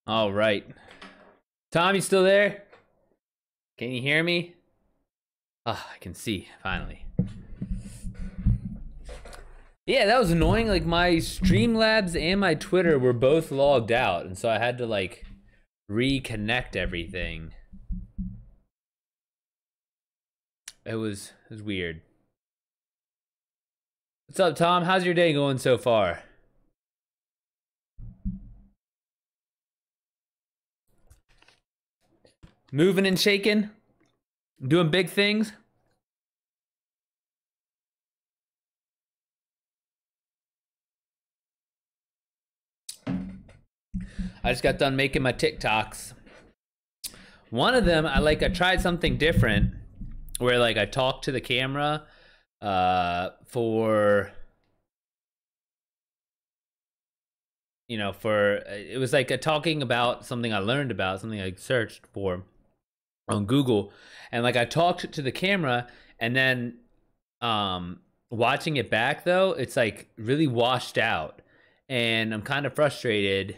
All right. Tom, you still there? Can you hear me? Ah, I can see, finally. Yeah, that was annoying. Like, my Streamlabs and my Twitter were both logged out, and so I had to, like, reconnect everything. It was weird. What's up, Tom? How's your day going so far? Moving and shaking? Doing big things? I just got done making my TikToks. One of them, I tried something different where like I talked to the camera for for it was like a talking about something I learned about, something I searched for on Google, and like I talked to the camera, and then watching it back though, it's like really washed out, and I'm kind of frustrated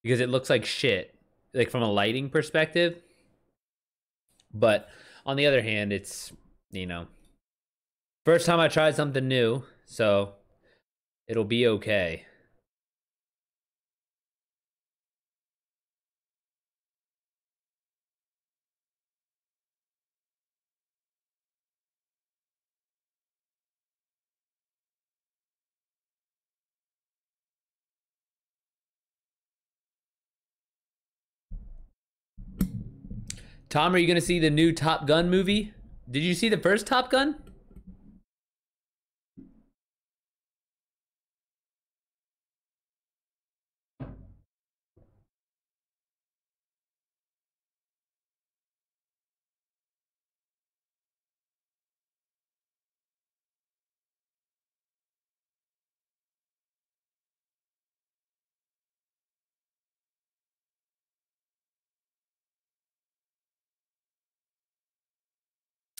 because it looks like shit, like from a lighting perspective. But on the other hand, it's you know first time I tried something new, so it'll be okay. Tom, are you gonna see the new Top Gun movie? Did you see the first Top Gun?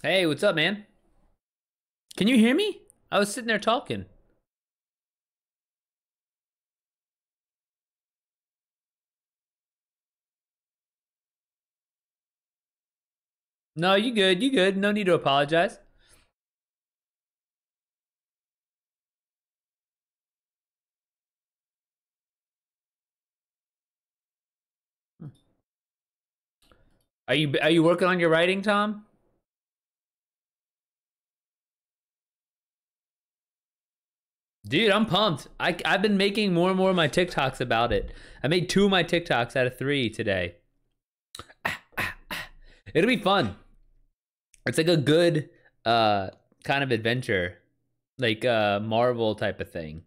Hey, what's up, man? Can you hear me? I was sitting there talking. No, you good. You good. No need to apologize. Are you working on your writing, Tom? Dude, I'm pumped. I've been making more and more of my TikToks about it. I made two of my TikToks out of three today. It'll be fun. It's like a good kind of adventure, like Marvel type of thing.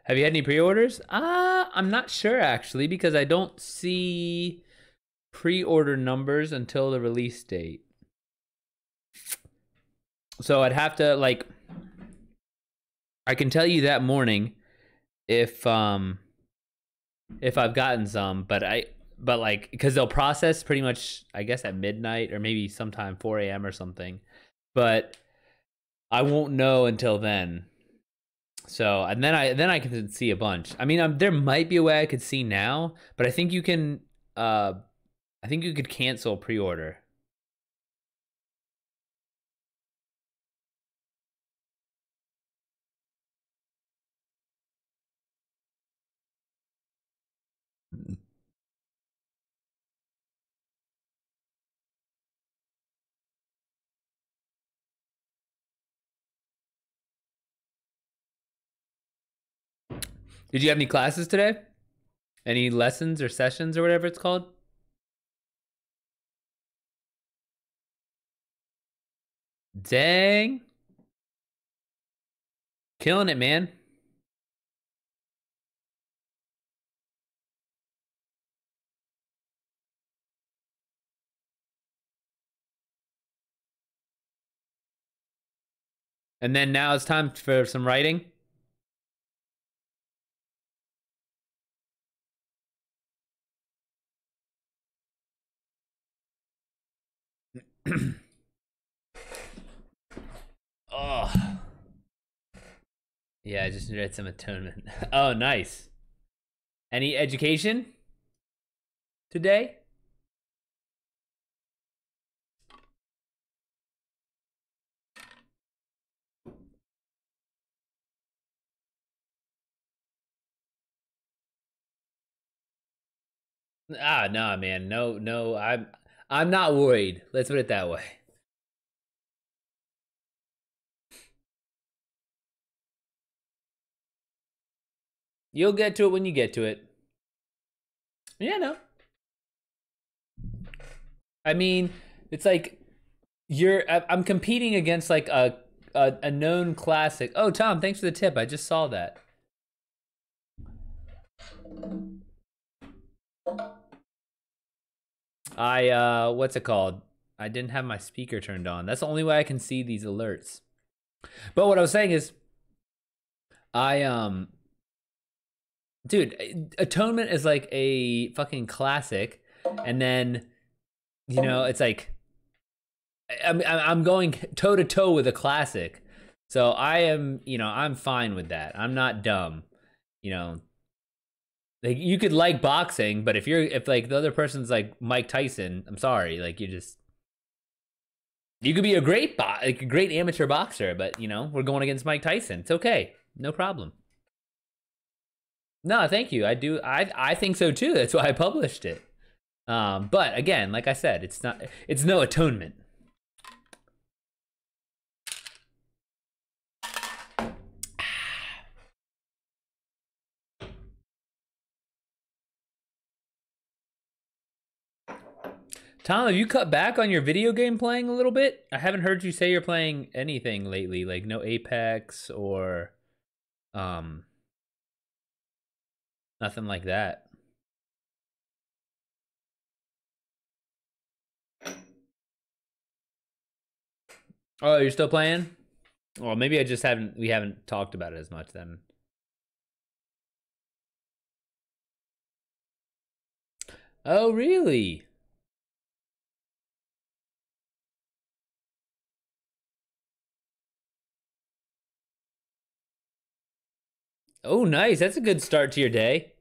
Have you had any pre-orders? I'm not sure actually because I don't see pre-order numbers until the release date. So I'd have to like I can tell you that morning if if I've gotten some, but like because they'll process pretty much I guess at midnight or maybe sometime 4 a.m. or something. But I won't know until then. So and then I can see a bunch. I mean, there might be a way I could see now, but I think you can. Uh, I think you could cancel pre-order. Did you have any classes today? Any lessons or sessions or whatever it's called? Dang, killing it, man. And then now it's time for some writing. Oh. Yeah, I just read some atonement. Oh, nice. Any education today? Ah, no, man. No, no. I'm not worried. Let's put it that way. You'll get to it when you get to it. Yeah, no. I mean, it's like I'm competing against like a known classic. Oh, Tom, thanks for the tip. I just saw that. What's it called? I didn't have my speaker turned on. That's the only way I can see these alerts. But what I was saying is, I dude, Atonement is like a fucking classic, and then it's like I'm going toe to toe with a classic, so I am I'm fine with that. I'm not dumb, you know. Like you could like boxing, but if like the other person's like Mike Tyson, I'm sorry, like you could be a like a great amateur boxer, but we're going against Mike Tyson. It's okay, no problem. No, thank you. I think so too. That's why I published it. But again, like I said, it's no atonement. Tom, have you cut back on your video game playing a little bit? I haven't heard you say you're playing anything lately, like no Apex or um nothing like that. Oh, you're still playing? Well, maybe we haven't talked about it as much then. Oh, really? Oh, nice. That's a good start to your day.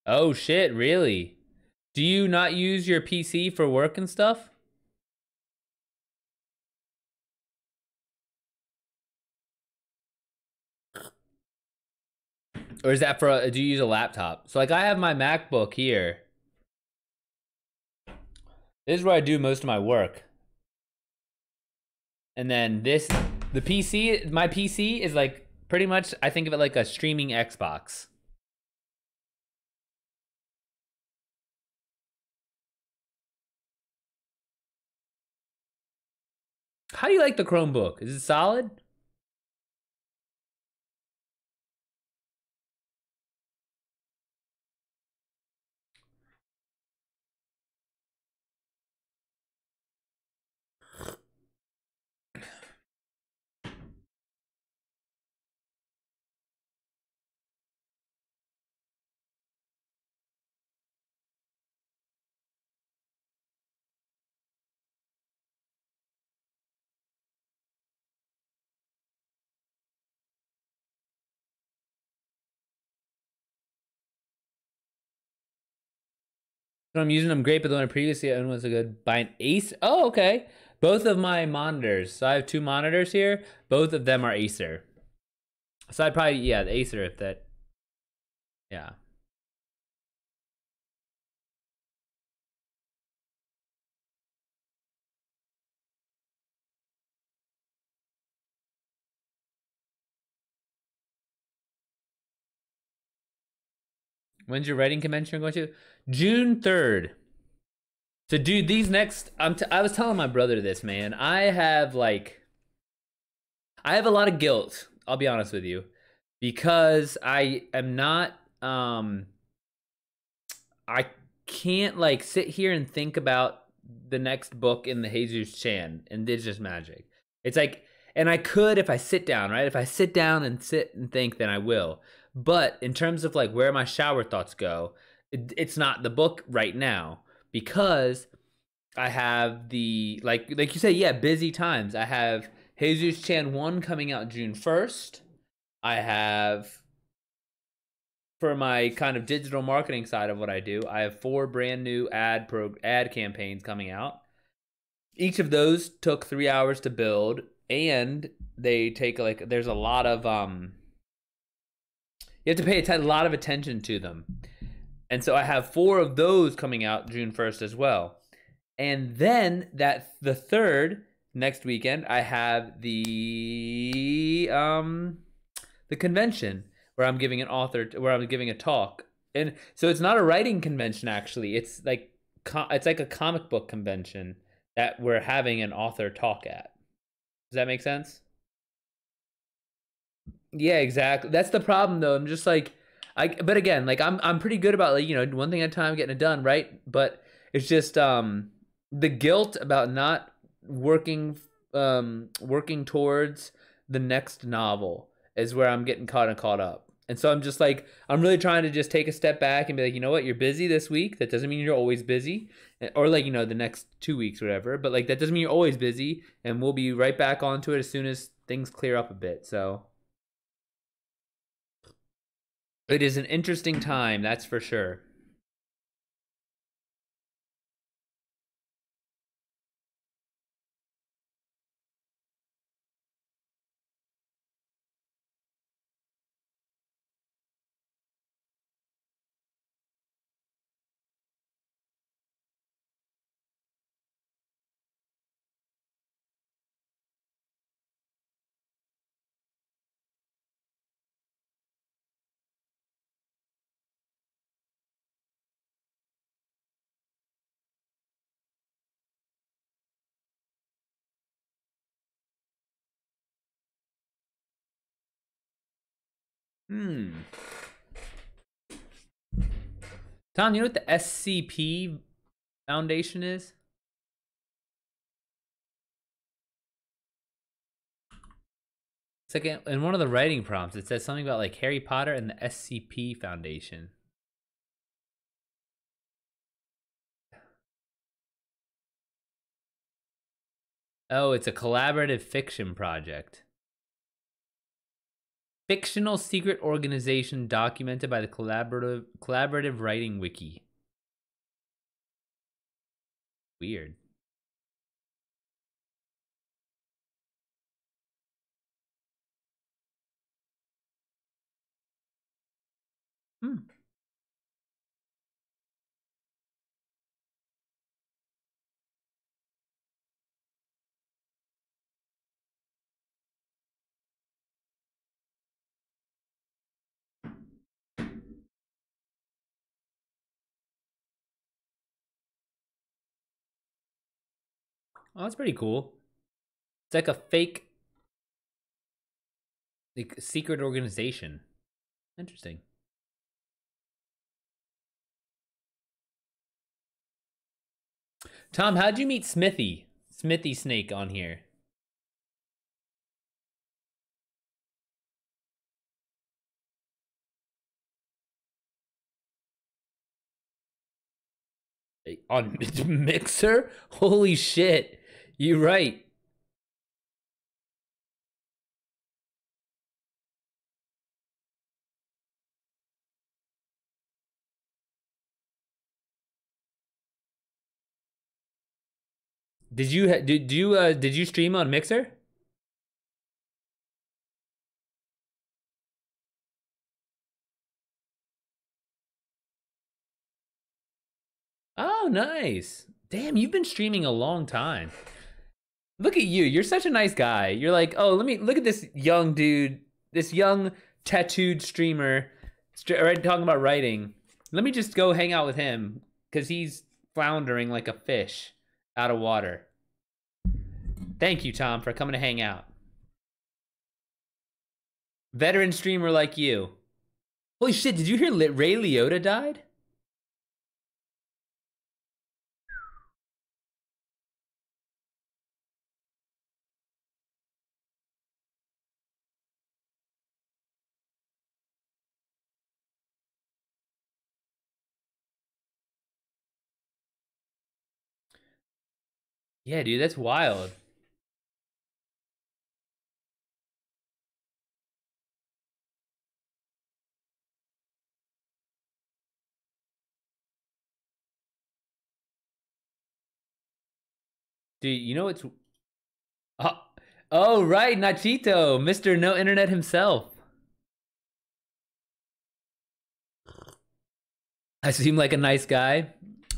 Oh shit, really? Do you not use your PC for work and stuff? Or is that do you use a laptop? So like I have my MacBook here. This is where I do most of my work. And then my PC is like pretty much, I think of it like a streaming Xbox. How do you like the Chromebook? Is it solid? So I'm using them great, but the one I previously owned was a good buy an Acer. Oh, okay. Both of my monitors. So I have two monitors here. Both of them are Acer. So I'd probably, yeah, the Acer if that, yeah. When's your writing convention going to? June 3rd. So, dude, these next... I was telling my brother this, man. I have a lot of guilt, I'll be honest with you, because I am not... I can't, like, sit here and think about the next book in the Jesus Chan and Indigenous Magic. It's like... And I could if I sit down, right? If I sit down and think, then I will. But in terms of, like, where my shower thoughts go, it's not the book right now, because I have the, like you said, yeah, busy times. I have Jesus Chan 1 coming out June 1st. I have, for my kind of digital marketing side of what I do, I have 4 brand new ad campaigns coming out. Each of those took 3 hours to build, and they take, like, there's a lot of you have to pay a lot of attention to them. And so I have 4 of those coming out June 1st as well. And then the 3rd, next weekend, I have the convention where I'm giving a talk. And so it's not a writing convention, actually. It's like a comic book convention that we're having an author talk at. Does that make sense? Yeah, exactly. That's the problem, though. I'm just like, but again, like, I'm pretty good about, like, you know, one thing at a time, getting it done, right? But it's just the guilt about not working towards the next novel is where I'm getting caught up. And so I'm just like, I'm really trying to just take a step back and be like, you know what, you're busy this week. That doesn't mean you're always busy, or, like, you know, the next 2 weeks or whatever. But, like, that doesn't mean you're always busy, and we'll be right back onto it as soon as things clear up a bit. So it is an interesting time, that's for sure. Tom, you know what the SCP Foundation is? It's like in one of the writing prompts, it says something about, like, Harry Potter and the SCP Foundation. Oh, it's a collaborative fiction project. Fictional secret organization documented by the collaborative writing wiki. Weird. Oh, that's pretty cool. It's like a fake, like, secret organization. Interesting. Tom, how'd you meet Smithy Snake on here? On Mixer? Holy shit. You're right. Did you stream on Mixer? Oh, nice. Damn, you've been streaming a long time. Look at you. You're such a nice guy. You're like, oh, let me look at this young dude, this young tattooed streamer, right, talking about writing. Let me just go hang out with him because he's floundering like a fish out of water. Thank you, Tom, for coming to hang out. Veteran streamer like you. Holy shit, did you hear Ray Liotta died? Yeah, dude, that's wild. Dude, you know what's... Oh, right, Nachito, Mr. No Internet himself. I seem like a nice guy.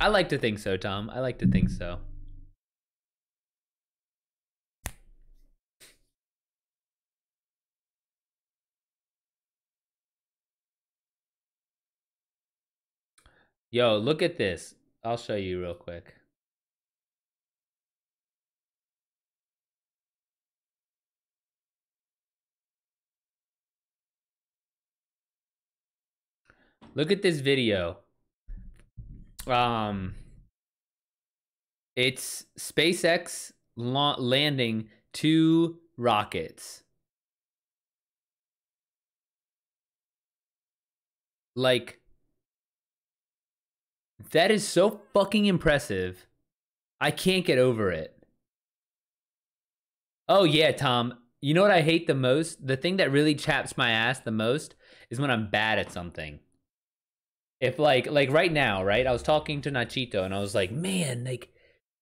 I like to think so, Tom. I like to think so. Yo, look at this. I'll show you real quick. Look at this video. It's SpaceX landing 2 rockets. Like, that is so fucking impressive. I can't get over it. Oh yeah, Tom. You know what I hate the most? The thing that really chaps my ass the most is when I'm bad at something. If like right now, right? I was talking to Nachito and I was like, man, like,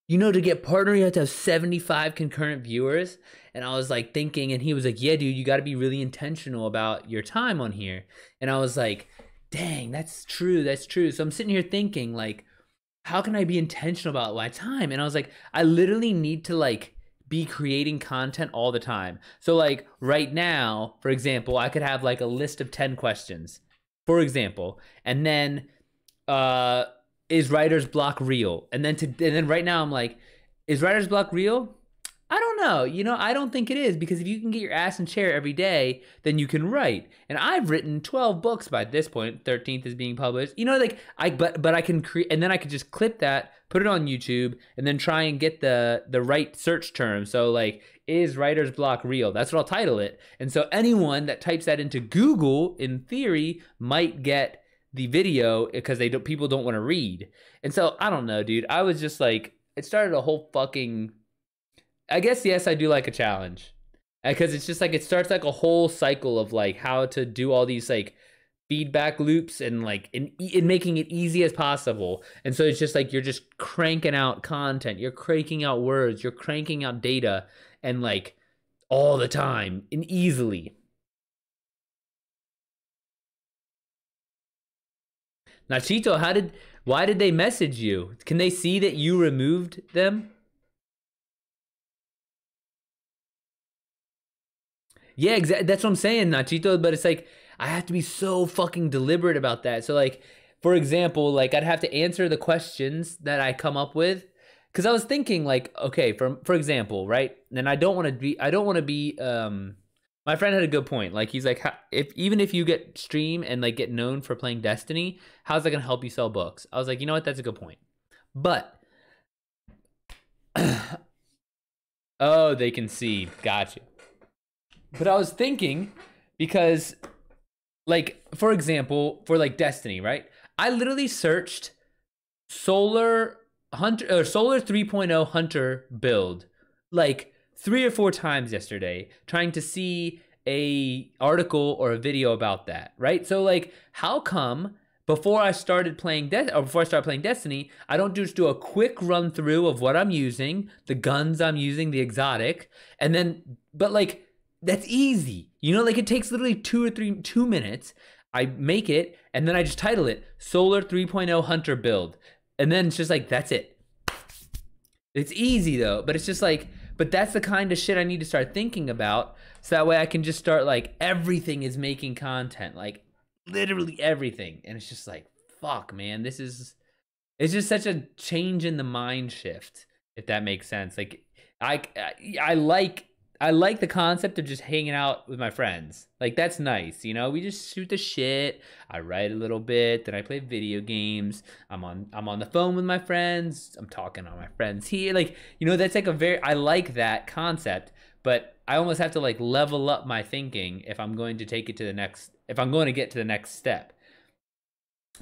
you know, to get partner, you have to have 75 concurrent viewers. And I was like thinking, and he was like, yeah, dude, you got to be really intentional about your time on here. And I was like, dang, that's true. That's true. So I'm sitting here thinking, like, how can I be intentional about my time? And I was like, I literally need to like be creating content all the time. So like right now, for example, I could have like a list of 10 questions, for example, and then is writer's block real? And then right now I'm like, is writer's block real? I don't know. You know, I don't think it is, because if you can get your ass in chair every day, then you can write. And I've written 12 books by this point. 13th is being published. You know, like but I can create, and then I could just clip that, put it on YouTube, and then try and get the right search term. So like, is writer's block real? That's what I'll title it. And so anyone that types that into Google, in theory, might get the video, because people don't want to read. And so I don't know, dude. I was just like, it started a whole fucking, I guess, yes, I do like a challenge, because it's just like, it starts like a whole cycle of like how to do all these like feedback loops and like in making it easy as possible. And so it's just like, you're just cranking out content, you're cranking out words, you're cranking out data, and like all the time and easily. Nachito, why did they message you? Can they see that you removed them? Yeah, exactly. That's what I'm saying, Nachito. But it's like, I have to be so fucking deliberate about that. So like, for example, like I'd have to answer the questions that I come up with. Cause I was thinking like, okay, for example, right? And I don't want to be, my friend had a good point. Like, he's like, even if you get stream and like get known for playing Destiny, how's that gonna help you sell books? I was like, you know what? That's a good point. But, oh, they can see. Got you. But I was thinking, because, like, for example, for like Destiny, right? I literally searched Solar 3.0 Hunter build like 3 or 4 times yesterday, trying to see a article or a video about that, right? So like, how come before I started playing Destiny, I don't just do a quick run through of what I'm using, the guns I'm using, the exotic, and then, but like, that's easy. You know, like it takes literally 2 minutes. I make it, and then I just title it Solar 3.0 Hunter build. And then it's just like, that's it. It's easy though, but it's just like, but that's the kind of shit I need to start thinking about, so that way I can just start like, everything is making content, like literally everything. And it's just like, fuck, man, it's just such a change in the mind shift, if that makes sense. Like I I like I like the concept of just hanging out with my friends. Like that's nice, you know. We just shoot the shit. I write a little bit, then I play video games. I'm on the phone with my friends. I'm talking on my friends here. Like, you know, that's like a very I like that concept, but I almost have to like level up my thinking if I'm going to take it to the next if I'm going to get to the next step.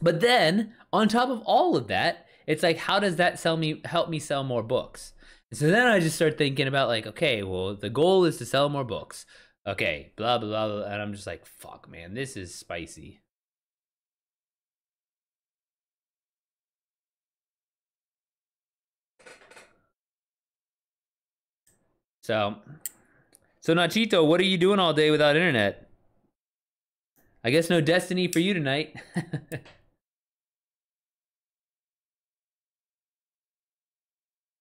But then, on top of all of that, it's like, how does that help me sell more books? And so then I just start thinking about like, okay, well, the goal is to sell more books. Okay, blah, blah, blah, blah. And I'm just like, fuck, man, this is spicy. So Nachito, what are you doing all day without internet? I guess no Destiny for you tonight.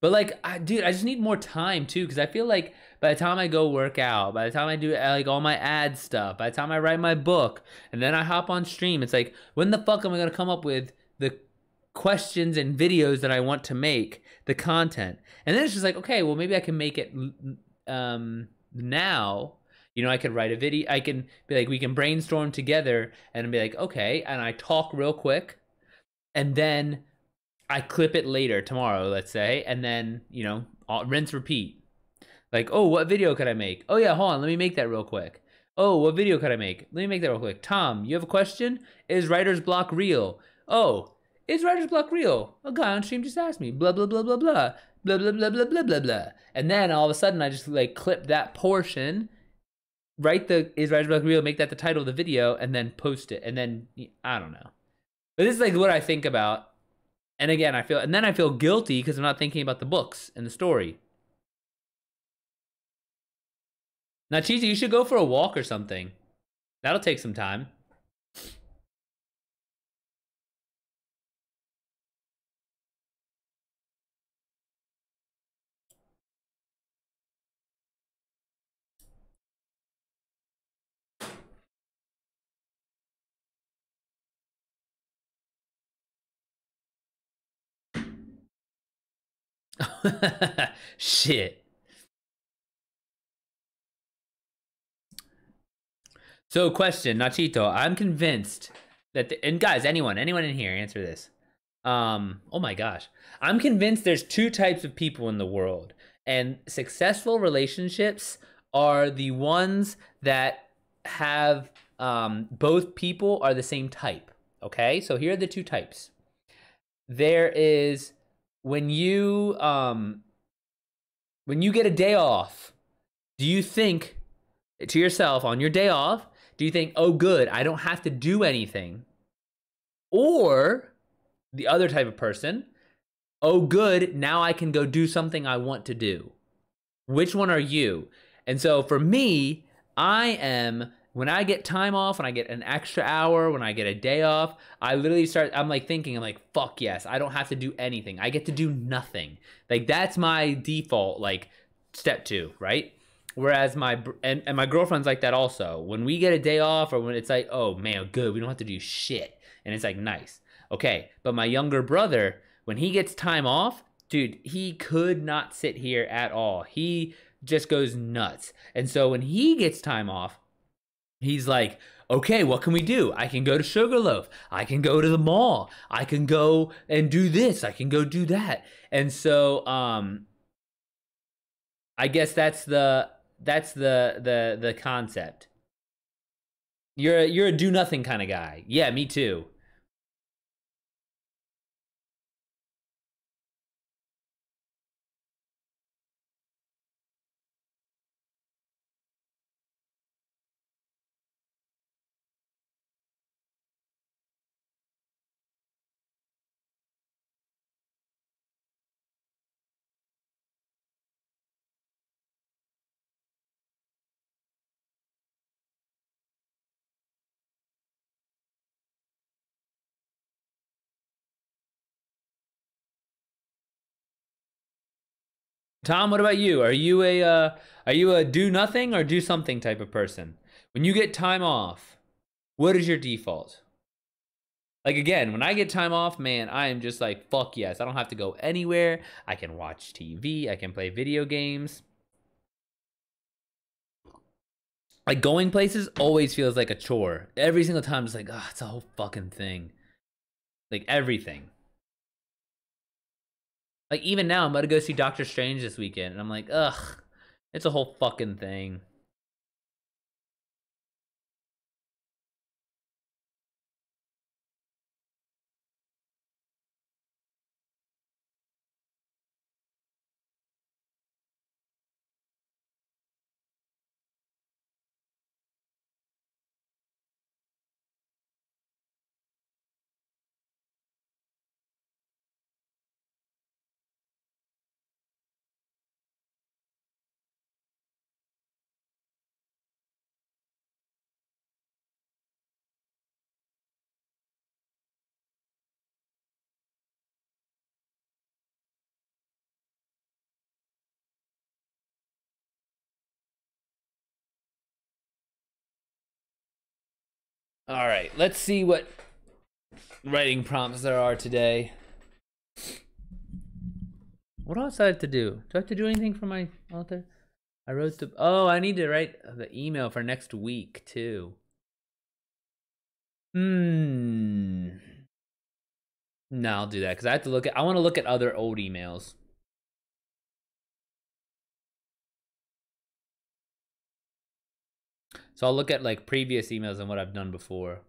But like, dude, I just need more time too, because I feel like by the time I go work out, by the time I do like all my ad stuff, by the time I write my book, and then I hop on stream, it's like, when the fuck am I gonna come up with the questions and videos that I want to make, the content? And then it's just like, okay, well maybe I can make it now. You know, I could write a video. I can be like, we can brainstorm together and be like, okay, and I talk real quick, and then I clip it later tomorrow, let's say, and then, you know, rinse, repeat. Like, oh, what video could I make? Oh, yeah, hold on, let me make that real quick. Oh, what video could I make? Let me make that real quick. Tom, you have a question? Is writer's block real? Oh, is writer's block real? A guy on stream just asked me. Blah, blah, blah, blah, blah. Blah, blah, blah, blah, blah, blah, blah. And then all of a sudden, I just, like, clip that portion, write the is writer's block real, make that the title of the video, and then post it. And then, I don't know. But this is, like, what I think about. And again, I feel guilty because I'm not thinking about the books and the story. Now, Cheesy, you should go for a walk or something. That'll take some time. Shit. So, question, Nachito. I'm convinced that, and guys, anyone in here, answer this. Oh my gosh. I'm convinced there's two types of people in the world, and successful relationships are the ones that have both people are the same type. Okay, so here are the two types. There is when you get a day off, do you think to yourself on your day off, do you think, oh good, I don't have to do anything? Or the other type of person, oh good, now I can go do something I want to do. Which one are you? And so for me, I am, when I get time off, when I get an extra hour, when I get a day off, I literally I'm like thinking, I'm like, fuck yes, I don't have to do anything. I get to do nothing. Like that's my default, like step two, right? Whereas my girlfriend's like that also. When we get a day off or when it's like, oh man, good, we don't have to do shit. And it's like, nice. Okay, but my younger brother, when he gets time off, dude, he could not sit here at all. He just goes nuts. And so when he gets time off, he's like, okay, what can we do? I can go to Sugarloaf. I can go to the mall. I can go and do this. I can go do that. And so I guess that's the concept. You're a do nothing kind of guy. Yeah, me too. Tom, what about you? Are you a do nothing or do something type of person? When you get time off, what is your default? Like, again, when I get time off, man, I am just like, fuck yes. I don't have to go anywhere. I can watch TV. I can play video games. Like, going places always feels like a chore. Every single time, it's like, oh, it's a whole fucking thing. Like, everything. Like, even now, I'm about to go see Doctor Strange this weekend, and I'm like, ugh, it's a whole fucking thing. All right, let's see what writing prompts there are today. What else do I have to do? Do I have to do anything for my author? I wrote the... Oh, I need to write the email for next week, too. No, I'll do that, because I have to look at... I want to look at other old emails. So I'll look at, like, previous emails and what I've done before.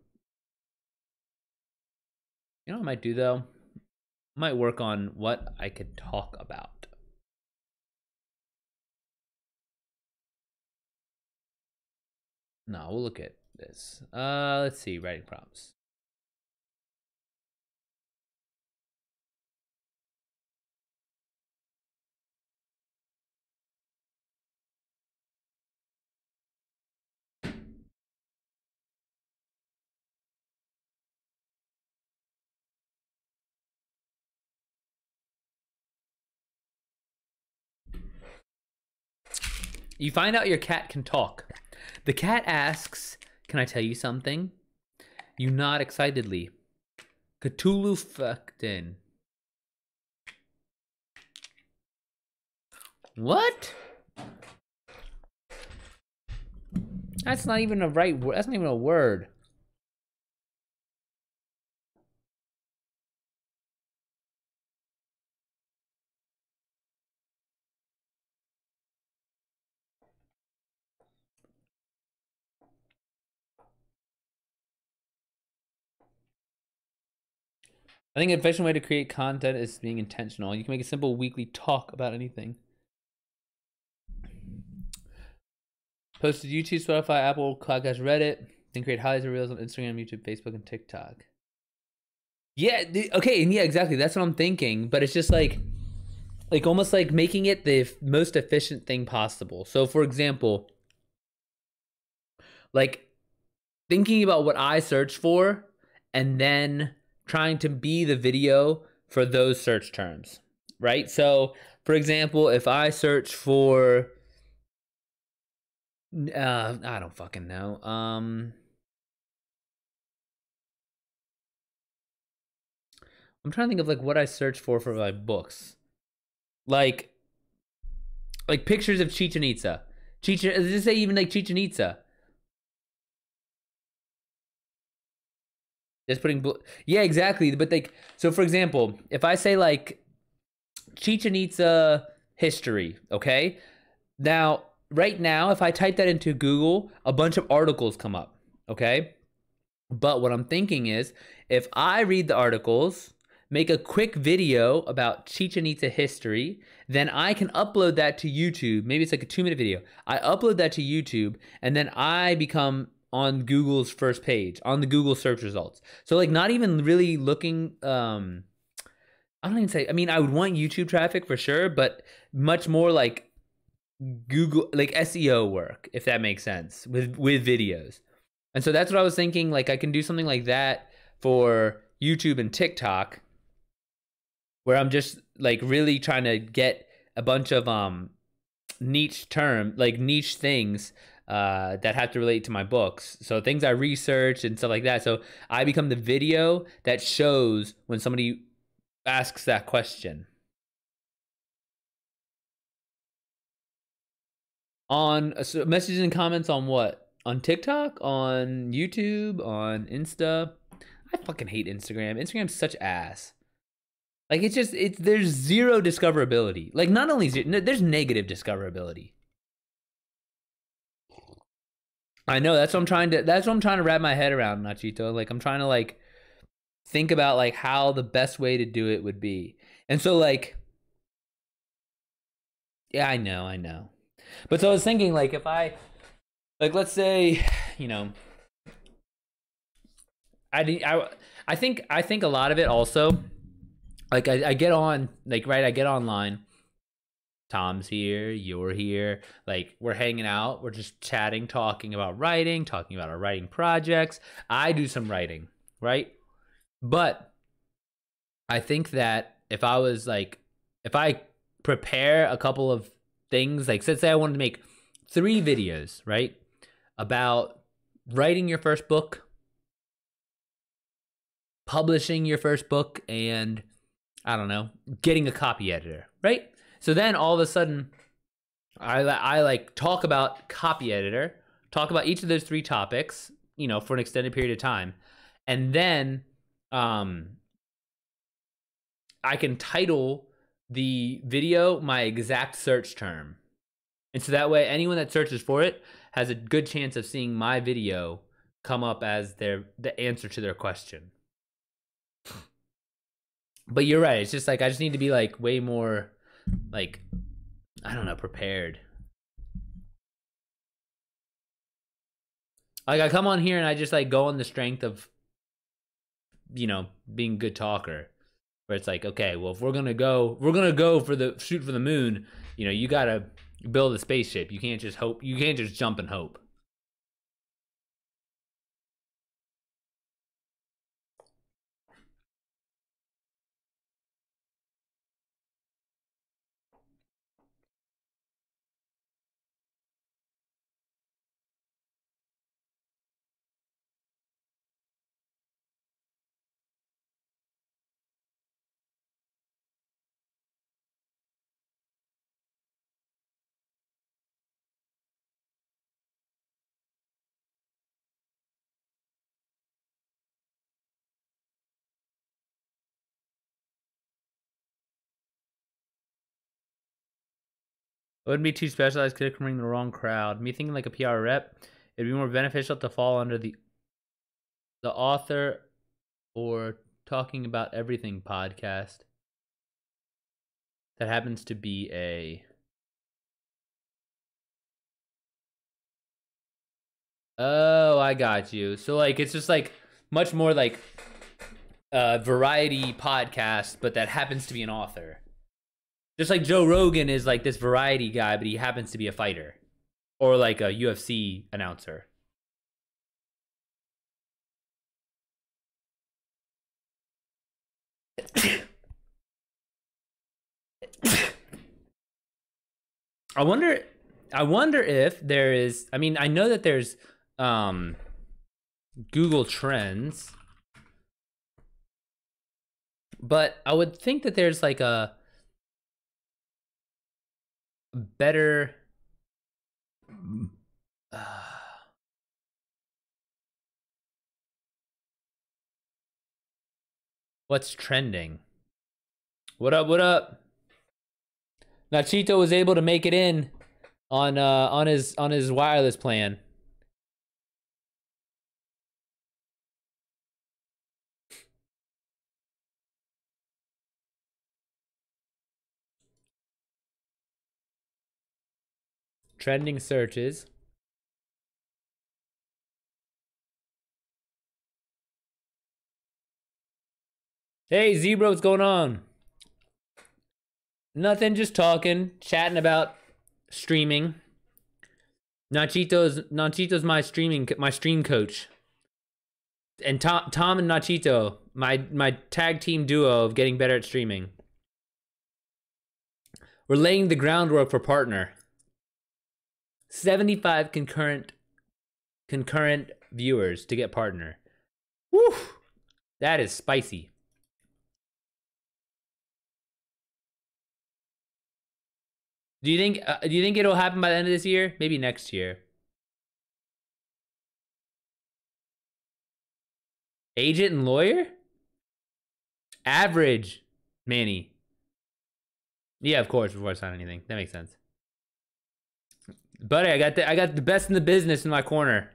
You know what I might do, though? I might work on what I could talk about. No, we'll look at this. Let's see, writing prompts. You find out your cat can talk. The cat asks, "Can I tell you something?" You nod excitedly. Cthulhu fucked in. What? That's not even a right word. That's not even a word. I think an efficient way to create content is being intentional. You can make a simple weekly talk about anything. Post to YouTube, Spotify, Apple, Podcast, Reddit. Then create highlights or reels on Instagram, YouTube, Facebook, and TikTok. Yeah, okay, and yeah, exactly. That's what I'm thinking. But it's just like almost like making it the most efficient thing possible. So, for example, like thinking about what I search for and then trying to be the video for those search terms, right? So, for example, if I search for, I don't fucking know. I'm trying to think of like what I search for my books, like pictures of Chichen Itza. Does it say even like Chichen Itza? Just putting, yeah, exactly. But like, so for example, if I say like Chichen Itza history, okay? Now, right now, if I type that into Google, a bunch of articles come up, okay? But what I'm thinking is, if I read the articles, make a quick video about Chichen Itza history, then I can upload that to YouTube. Maybe it's like a 2-minute video. I upload that to YouTube, and then I become on Google's first page, on the Google search results. So like not even really looking, I don't even say, I mean, I would want YouTube traffic for sure, but much more like Google, like SEO work, if that makes sense, with videos. And so that's what I was thinking, like I can do something like that for YouTube and TikTok, where I'm just like really trying to get a bunch of niche things that have to relate to my books. So things I research and stuff like that. So I become the video that shows when somebody asks that question. On messages and comments on what? On TikTok? On YouTube? On Insta? I fucking hate Instagram. Instagram's such ass. Like, there's zero discoverability. Like, not only there's negative discoverability. I know, that's what I'm trying to wrap my head around, Nachito. Like, I'm trying to like think about like how the best way to do it would be. And so like, yeah, I know. But so I was thinking, like, if I, like, let's say, you know, I think a lot of it also, like, I get on, like, right, I get online, Tom's here, you're here, like, we're hanging out, we're just chatting, talking about writing, talking about our writing projects. I do some writing, right? But I think that if I prepare a couple of things, like, let's say I wanted to make 3 videos, right, about writing your first book, publishing your first book, and I don't know, getting a copy editor, right? So then all of a sudden I like talk about copy editor, talk about each of those 3 topics, you know, for an extended period of time, and then I can title the video my exact search term. And so that way anyone that searches for it has a good chance of seeing my video come up as the answer to their question. But you're right, it's just like I just need to be like way more, like, I don't know, prepared. Like, I come on here and I just like go on the strength of, you know, being a good talker. Where it's like, okay, well, if we're gonna go for the shoot for the moon, you know, you gotta build a spaceship. You can't just hope. You can't just jump and hope. It wouldn't be too specialized because it can bring the wrong crowd. Me thinking like a PR rep, it'd be more beneficial to fall under the author or talking about everything podcast. That happens to be a... Oh, I got you. So like, it's just like much more like a variety podcast, but that happens to be an author. Just like Joe Rogan is like this variety guy, but he happens to be a fighter. Or like a UFC announcer. I wonder if there is, I mean, I know that there's Google Trends, but I would think that there's like a better what's trending? What up? Nachito was able to make it in on his wireless plan. Trending searches. Hey, Zebra, what's going on? Nothing, just talking, chatting about streaming. Nachito's my stream coach. And Tom and Nachito, my tag team duo of getting better at streaming. We're laying the groundwork for partner. 75 concurrent viewers to get partner. Woo! That is spicy. Do you think it'll happen by the end of this year? Maybe next year. Agent and lawyer? Average, Manny. Yeah, of course, before I sign anything. That makes sense. Buddy, I got the best in the business in my corner.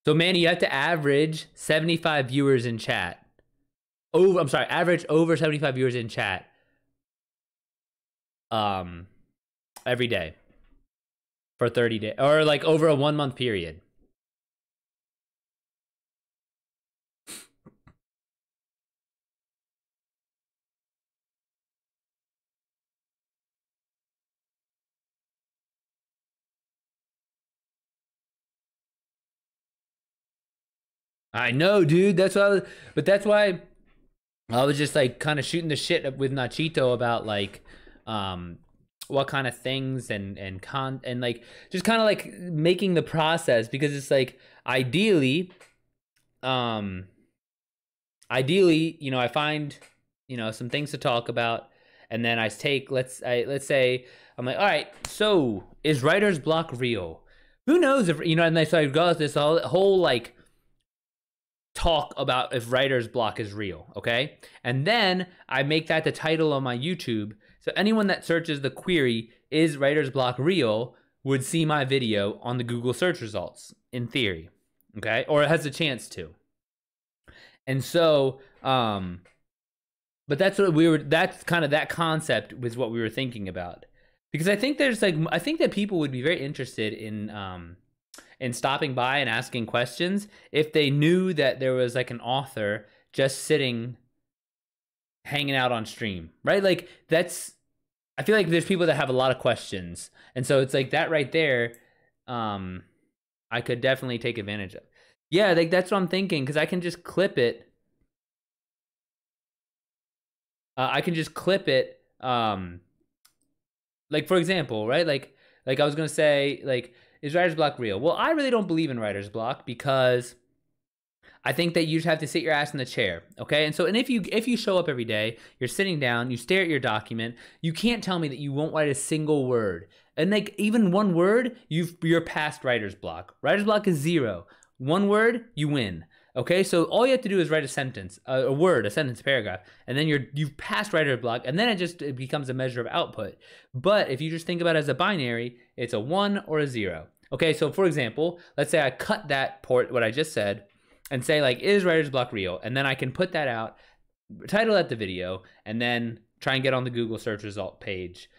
So, Manny, you have to average 75 viewers in chat. Oh, I'm sorry, average over 75 viewers in chat. Every day. For 30 days. Or like over a 1 month period. I know, dude. That's why I was just like kind of shooting the shit with Nachito about like what kind of things and like just kind of like making the process, because it's like ideally, you know, I find, you know, some things to talk about, and then I take let's say I'm like, all right, so is writer's block real? Who knows if, you know, and then so I go this whole like talk about if writer's block is real, okay? And then I make that the title on my YouTube, so anyone that searches the query, is writer's block real, would see my video on the Google search results, in theory, okay? Or it has a chance to. And so, but that's what that's kind of that concept was what we were thinking about. Because I think there's like, I think that people would be very interested in stopping by and asking questions if they knew that there was like an author just sitting, hanging out on stream, right? Like that's, I feel like there's people that have a lot of questions. And so it's like that right there, I could definitely take advantage of. Yeah, like that's what I'm thinking, because I can just clip it. I can just clip it, like for example, right? Like I was gonna say, like, is writer's block real? Well, I really don't believe in writer's block, because I think that you just have to sit your ass in the chair, okay? And so, and if you show up every day, you're sitting down, you stare at your document, you can't tell me that you won't write a single word. And like even one word, you're past writer's block. Writer's block is 0. One word, you win. Okay, so all you have to do is write a sentence, a word, a sentence, paragraph, and then you've passed writer's block, and then it becomes a measure of output. But if you just think about it as a binary, it's a 1 or a 0. Okay, so for example, let's say I cut that port, what I just said, and say like, is writer's block real? And then I can put that out, title that the video, and then try and get on the Google search result page,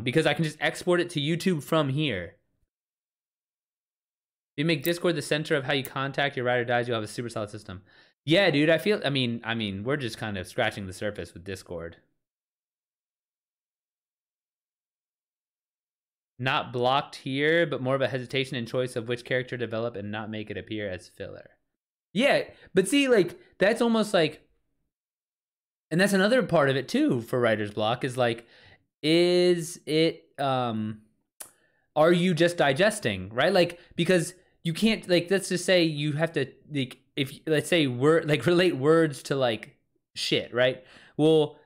because I can just export it to YouTube from here. If you make Discord the center of how you contact your ride or dies, you'll have a super solid system. Yeah, dude, I mean, we're just kind of scratching the surface with Discord. Not blocked here, but more of a hesitation in choice of which character to develop and not make it appear as filler. Yeah, but see, like, that's almost like, and that's another part of it too for writer's block, is like, is it, are you just digesting, right? Like, because you can't, like, let's just say you have to, like, if, let's say, relate words to, like, shit, right? Well,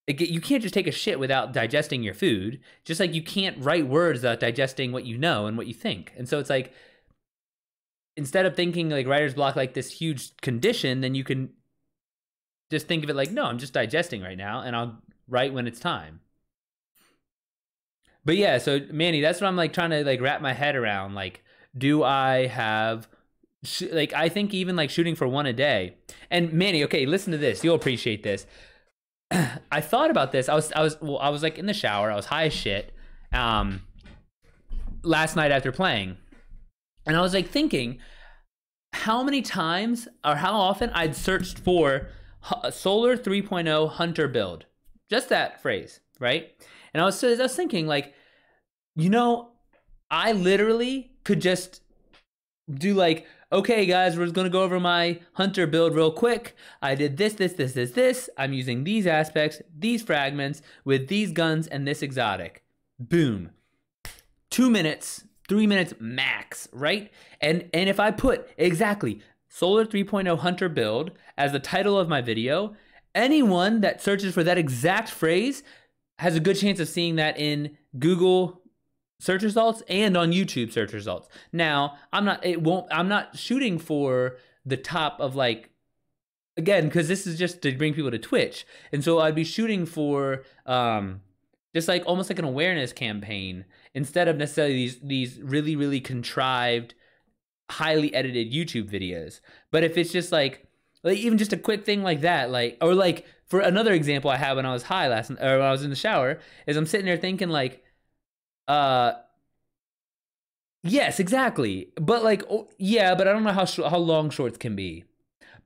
you can't just take a shit without digesting your food, just like you can't write words without digesting what you know and what you think. And so it's like, instead of thinking, like, writer's block like this huge condition, then you can just think of it like, no, I'm just digesting right now, and I'll write when it's time. But yeah, so Manny, that's what I'm like trying to like wrap my head around. Like, do I have, like, I think even like shooting for 1 a day. And Manny, okay, listen to this. You'll appreciate this. I thought about this. I was like in the shower. I was high as shit last night after playing, and I was like thinking how many times or how often I'd searched for Solar 3.0 Hunter build, just that phrase, right? And I was thinking, like, you know, I literally could just do like okay, guys, we're just going to go over my hunter build real quick. I did this. I'm using these aspects, these fragments, with these guns and this exotic. Boom. 2 minutes, 3 minutes max, right? And if I put exactly Solar 3.0 Hunter build as the title of my video, anyone that searches for that exact phrase has a good chance of seeing that in Google search results and on YouTube search results. Now, I'm not shooting for the top of, like, again, because this is just to bring people to Twitch. And so I'd be shooting for just like almost like an awareness campaign instead of necessarily these really, really contrived, highly edited YouTube videos. But if it's just like even just a quick thing like that, like, or like for another example I had when I was high or when I was in the shower, is I'm sitting there thinking like, yes, exactly. But like, oh, yeah, but I don't know how long shorts can be,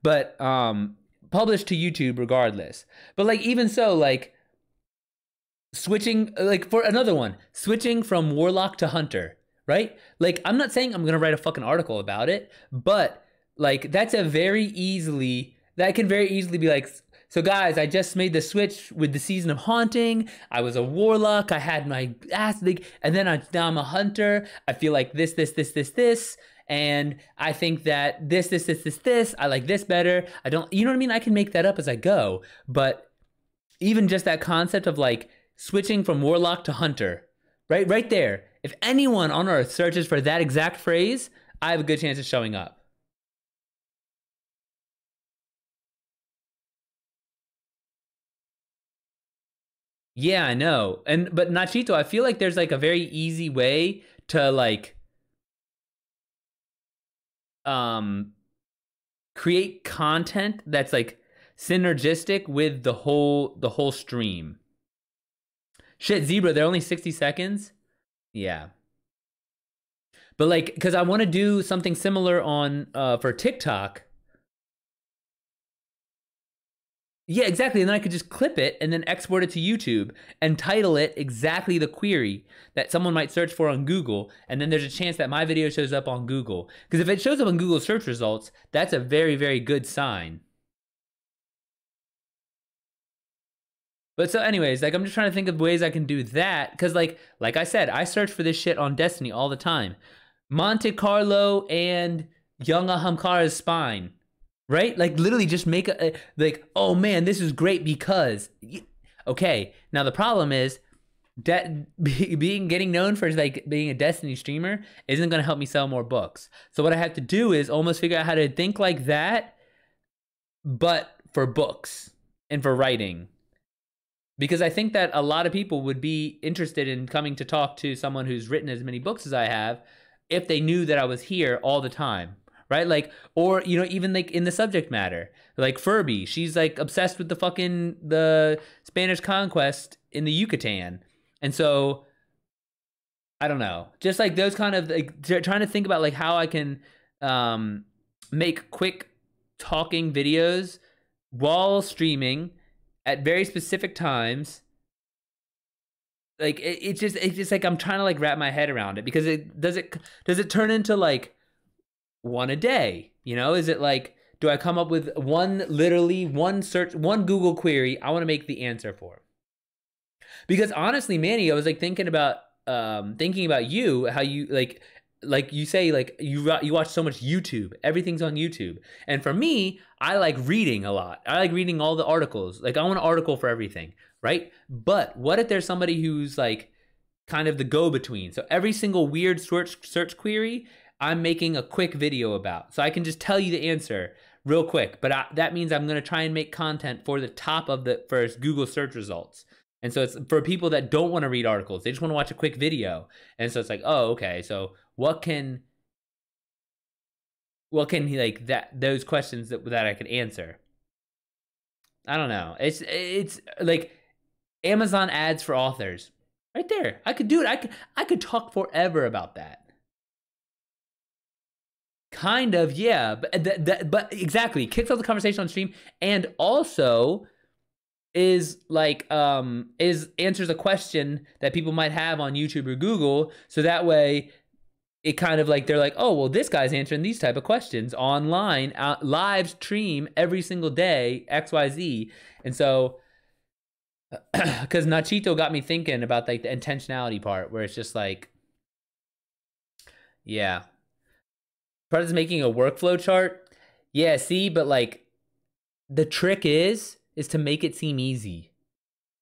but published to YouTube regardless. But like, even so, like switching, like for another one, switching from Warlock to Hunter, right? Like, I'm not saying I'm going to write a fucking article about it, but like that can very easily be like, so guys, I just made the switch with the Season of Haunting. I was a Warlock. I had my ass big, and then now I'm a Hunter. I feel like this. And I think that this, I like this better. I don't, you know what I mean? I can make that up as I go. But even just that concept of like switching from Warlock to Hunter, right there. If anyone on Earth searches for that exact phrase, I have a good chance of showing up. Yeah, I know. But Nachito, I feel like there's like a very easy way to like create content that's like synergistic with the whole stream. Shit, Zebra, they're only 60 seconds. Yeah. But like, because I want to do something similar on for TikTok. Yeah, exactly. And then I could just clip it and then export it to YouTube and title it exactly the query that someone might search for on Google. And then there's a chance that my video shows up on Google. Because if it shows up on Google search results, that's a very, very good sign. But so anyways, like I'm just trying to think of ways I can do that. Because like I said, I search for this shit on Destiny all the time. Monte Carlo and Young Ahamkara's spine. Right? Like literally just make like, oh man, this is great because, okay. Now the problem is getting known for like being a Destiny streamer isn't going to help me sell more books. So what I have to do is almost figure out how to think like that, but for books and for writing. Because I think that a lot of people would be interested in coming to talk to someone who's written as many books as I have if they knew that I was here all the time. Right? Like, or, you know, even like in the subject matter, like Furby, she's like obsessed with the Spanish conquest in the Yucatan. And so, I don't know, just like those kind of like trying to think about like how I can make quick talking videos while streaming at very specific times. Like it's just like I'm trying to like wrap my head around it, because does it turn into like one a day? You know, is it like, do I come up with one Google query I want to make the answer for? Because honestly, Manny, I was like thinking about you, how you like you say like you watch so much YouTube, everything's on YouTube. And for me, I like reading a lot. I like reading all the articles. Like I want an article for everything, right? But what if there's somebody who's like kind of the go-between? So every single weird search query I'm making a quick video about. So I can just tell you the answer real quick, but that means I'm going to try and make content for the top of the first Google search results. And so it's for people that don't want to read articles. They just want to watch a quick video. And so it's like, oh, okay. So what can like those questions that I could answer? I don't know. It's like Amazon ads for authors right there. I could do it. I could talk forever about that. Kind of, yeah, but exactly, kicks off the conversation on stream, and also is like answers a question that people might have on YouTube or Google, so that way it kind of like they're like, oh well, this guy's answering these type of questions online, live stream every single day, XYZ. And so because Nachito got me thinking about like the intentionality part, where it's just like, yeah, part is making a workflow chart. Yeah, see, but like the trick is to make it seem easy.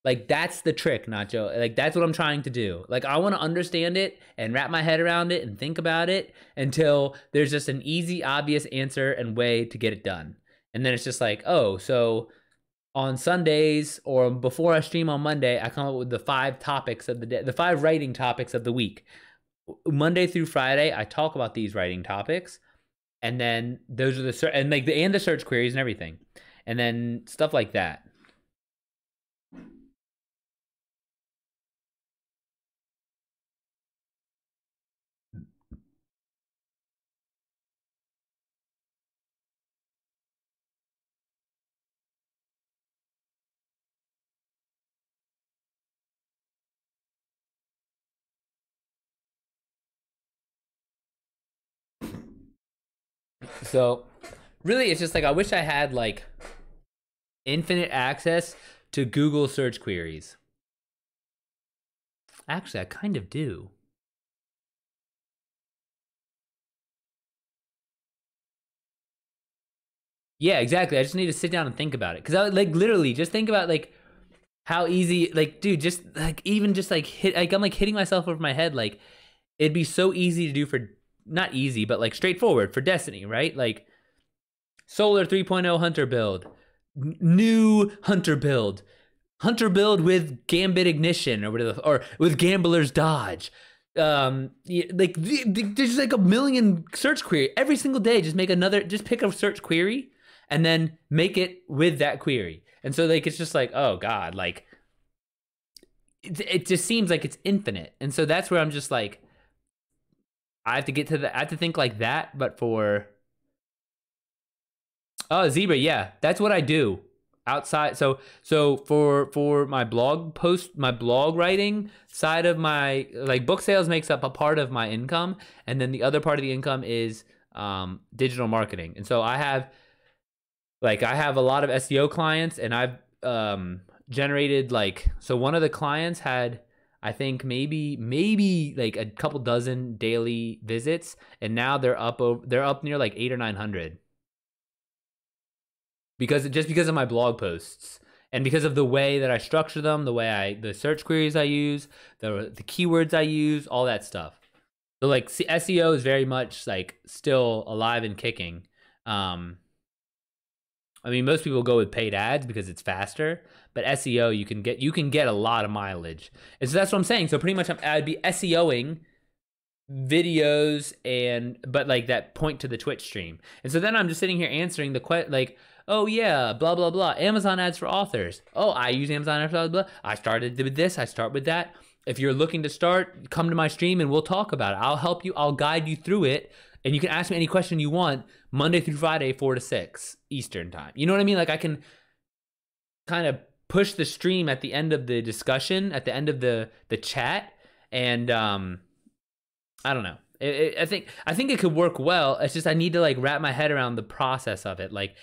Like that's the trick, Nacho. Like that's what I'm trying to do. Like I want to understand it and wrap my head around it and think about it until there's just an easy, obvious answer and way to get it done. And then it's just like, oh, so on Sundays or before I stream on Monday, I come up with the 5 topics of the day, the 5 writing topics of the week. Monday through Friday, I talk about these writing topics, and then those are the search queries and everything, and then stuff like that. So really, it's just like I wish I had like infinite access to Google search queries. Actually, I kind of do. Yeah, exactly. I just need to sit down and think about it. Cause I would like literally just think about like how easy, like, dude, just like even just like I'm like hitting myself over my head. Like it'd be so easy to do for, not easy, but like straightforward for Destiny, right? Like Solar 3.0 Hunter build, new Hunter build, with Gambit Ignition or whatever, or with Gambler's Dodge. Like there's like a million search query every single day. Just make another, just pick a search query and then make it with that query. And so like it's just like, oh god, like it just seems like it's infinite. And so that's where I'm just like, I have to think like that, but for Zebra, yeah, that's what I do outside. So for my blog post, my blog writing side of my, like, book sales makes up a part of my income, and then the other part of the income is digital marketing. And so I have a lot of SEO clients, and I've generated like, so one of the clients had, I think maybe like a couple dozen daily visits, and now they're up near like 800 or 900 because of my blog posts and because of the way that I structure them, the search queries I use, the keywords I use, all that stuff. So like SEO is very much like still alive and kicking. I mean, most people go with paid ads because it's faster, but SEO, you can get a lot of mileage. And so that's what I'm saying. So pretty much I'd be SEOing videos but like that point to the Twitch stream. And so then I'm just sitting here answering like, oh yeah, blah, blah, blah. Amazon ads for authors. Oh, I use Amazon ads, blah, blah, blah. I started with this, I start with that. If you're looking to start, come to my stream and we'll talk about it. I'll help you, I'll guide you through it. And you can ask me any question you want Monday through Friday, 4 to 6 Eastern time. You know what I mean? Like I can kind of push the stream at the end of the discussion, at the end of the chat. And I don't know. I think it could work well. It's just I need to like wrap my head around the process of it. Like,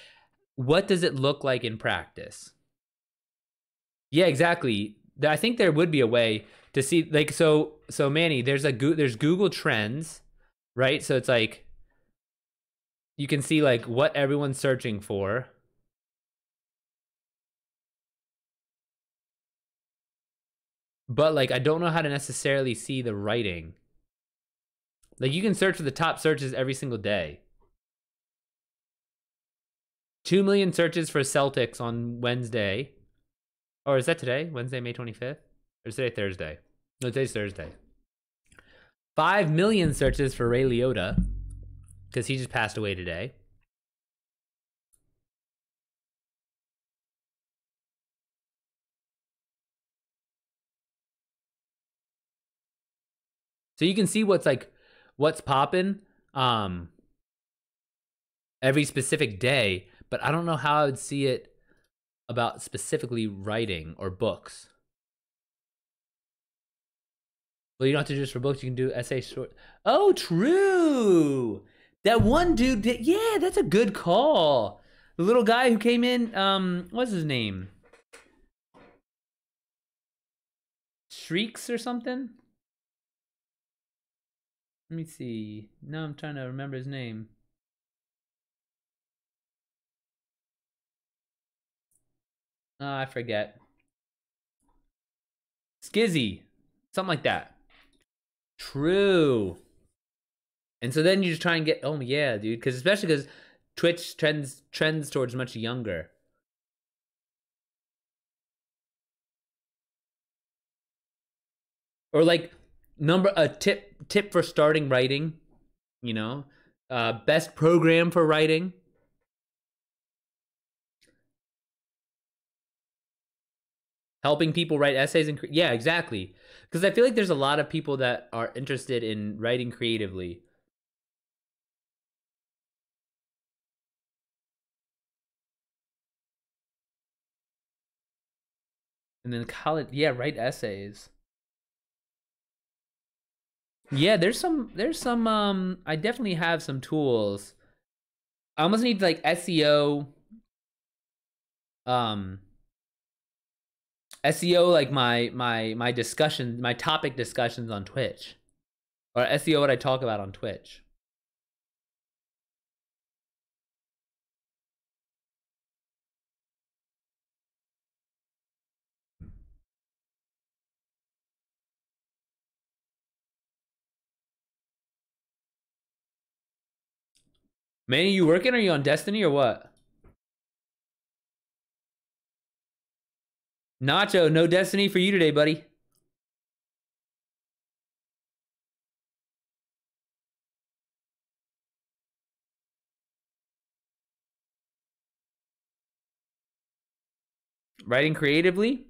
what does it look like in practice? Yeah, exactly. I think there would be a way to see, like, so Manny, there's Google Trends, right? So it's like you can see like what everyone's searching for. But like I don't know how to necessarily see the writing. Like you can search for the top searches every single day. 2 million searches for Celtics on Wednesday. Or is that today? Wednesday, May 25th? Or is today Thursday? No, today's Thursday. 5 million searches for Ray Liotta, because he just passed away today. So you can see what's popping every specific day, but I don't know how I would see it about specifically writing or books. Well, you don't have to do this for books. You can do essay short. Oh, true. That one dude did. Yeah, that's a good call. The little guy who came in. What's his name? Shrieks or something. Let me see. No, I'm trying to remember his name. Oh, I forget. Skizzy. Something like that. True. And so then you just try and get, oh yeah, dude, because especially because Twitch trends towards much younger. Or like a tip for starting writing, you know, best program for writing. Helping people write essays and yeah, exactly. Because I feel like there's a lot of people that are interested in writing creatively. And then college, yeah, write essays. Yeah, there's some I definitely have some tools. I almost need like SEO um SEO like my discussion, my topic discussions on Twitch. Or SEO what I talk about on Twitch. Manny, you working? Are you on Destiny or what? Nacho, no Destiny for you today, buddy. Writing creatively?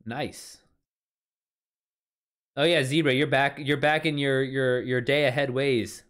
Nice. Oh yeah, Zebra, you're back. You're back in your day ahead ways.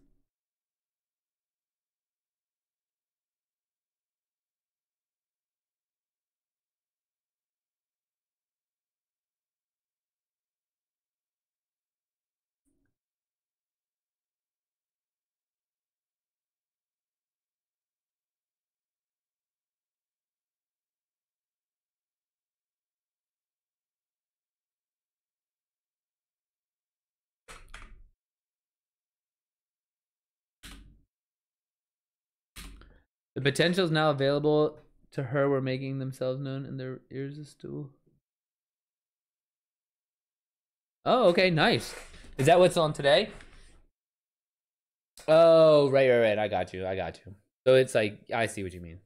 The potential is now available to her. We're making themselves known and their ears is still. Oh, okay, nice. Is that what's on today? Oh, right. I got you. So it's like I see what you mean.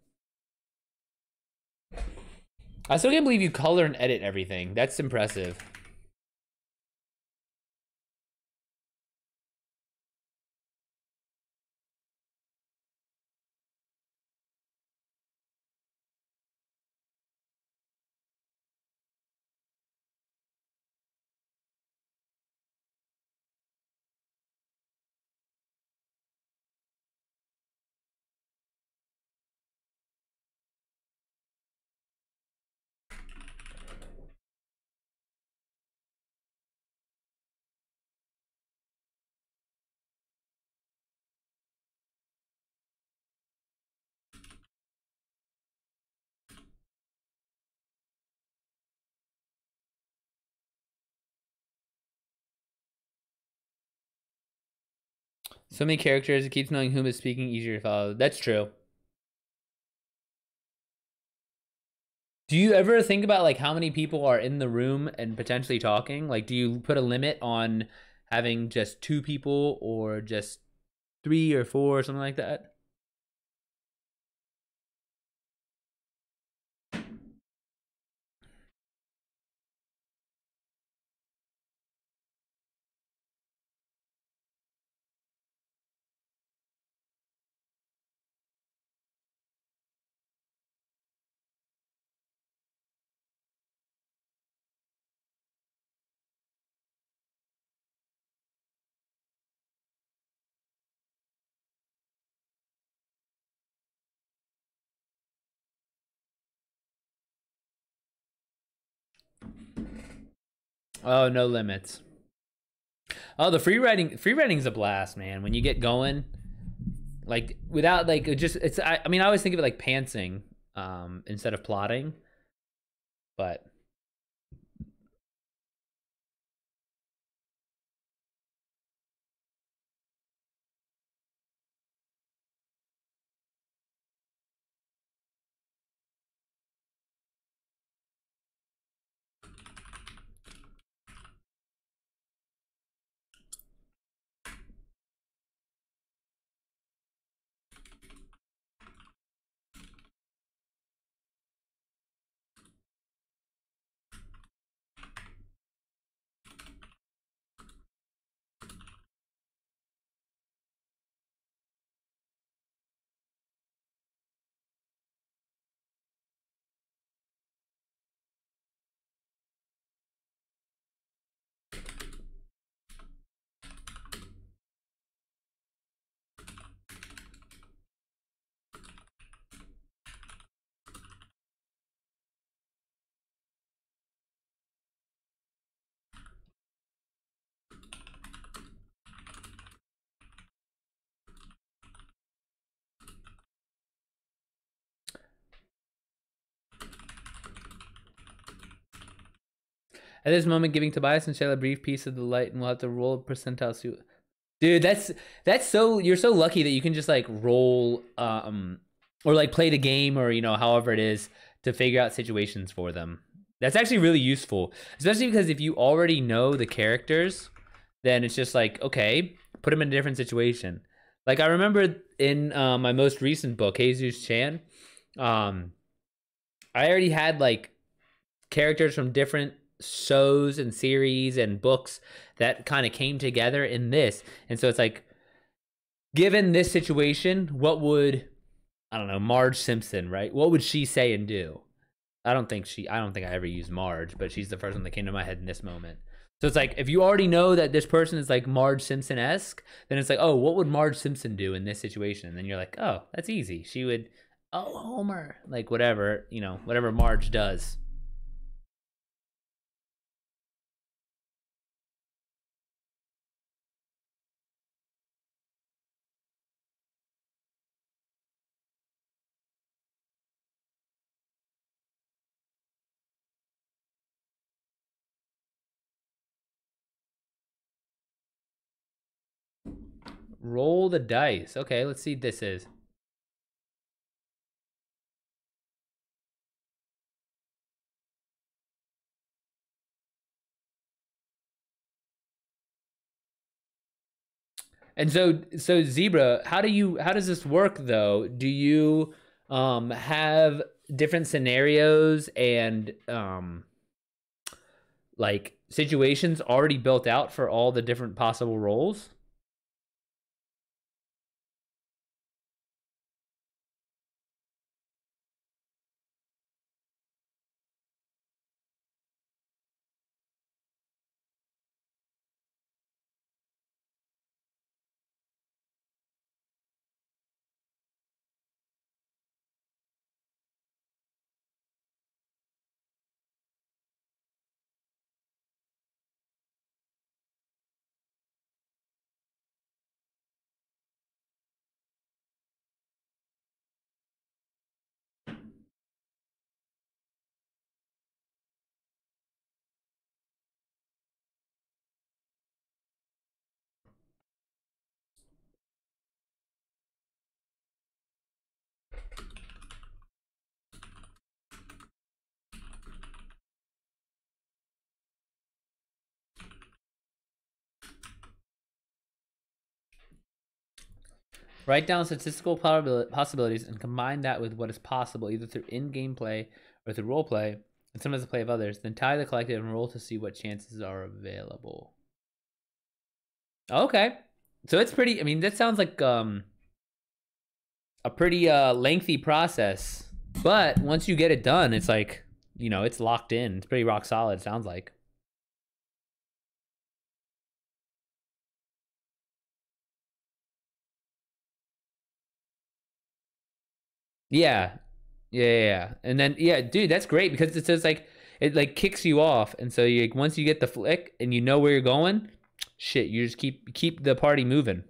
I still can't believe you color and edit everything. That's impressive. So many characters, it keeps knowing whom is speaking, easier to follow. That's true. Do you ever think about like how many people are in the room and potentially talking? Like, do you put a limit on having just 2 people or just 3 or 4 or something like that? Oh, no limits. Oh, the free writing's a blast, man. When you get going, like without like it just it's I mean I always think of it like pantsing instead of plotting, but at this moment, giving Tobias and Shayla a brief piece of the light, and we'll have to roll a percentile suit. Dude, that's so you're so lucky that you can just like roll or like play the game or however it is to figure out situations for them. That's actually really useful, especially because if you already know the characters, then it's just like okay, put them in a different situation. Like I remember in my most recent book, Jesus Chan, I already had like characters from different shows and series and books that kind of came together in this. And so it's like, given this situation, what would, I don't know, Marge Simpson, right? What would she say and do? I don't think I ever used Marge, but she's the first one that came to my head in this moment. So it's like, if you already know that this person is like Marge Simpson-esque, then it's like, oh, what would Marge Simpson do in this situation? And then you're like, oh, that's easy. She would, oh, Homer, like whatever, whatever Marge does. Roll the dice. Okay, let's see what this is. And so Zebra, how does this work though? Do you have different scenarios and like situations already built out for all the different possible roles? Write down statistical possibilities and combine that with what is possible, either through in-game play or through role play, and sometimes the play of others. Then tie the collective and roll to see what chances are available. Okay, so it's pretty. I mean, that sounds like a pretty lengthy process, but once you get it done, it's like it's locked in. It's pretty rock solid. It sounds like. Yeah. Yeah. And then, yeah, dude, that's great because it's just like, it like kicks you off. And so you, once you get the flick and you know where you're going, shit, you just keep the party moving.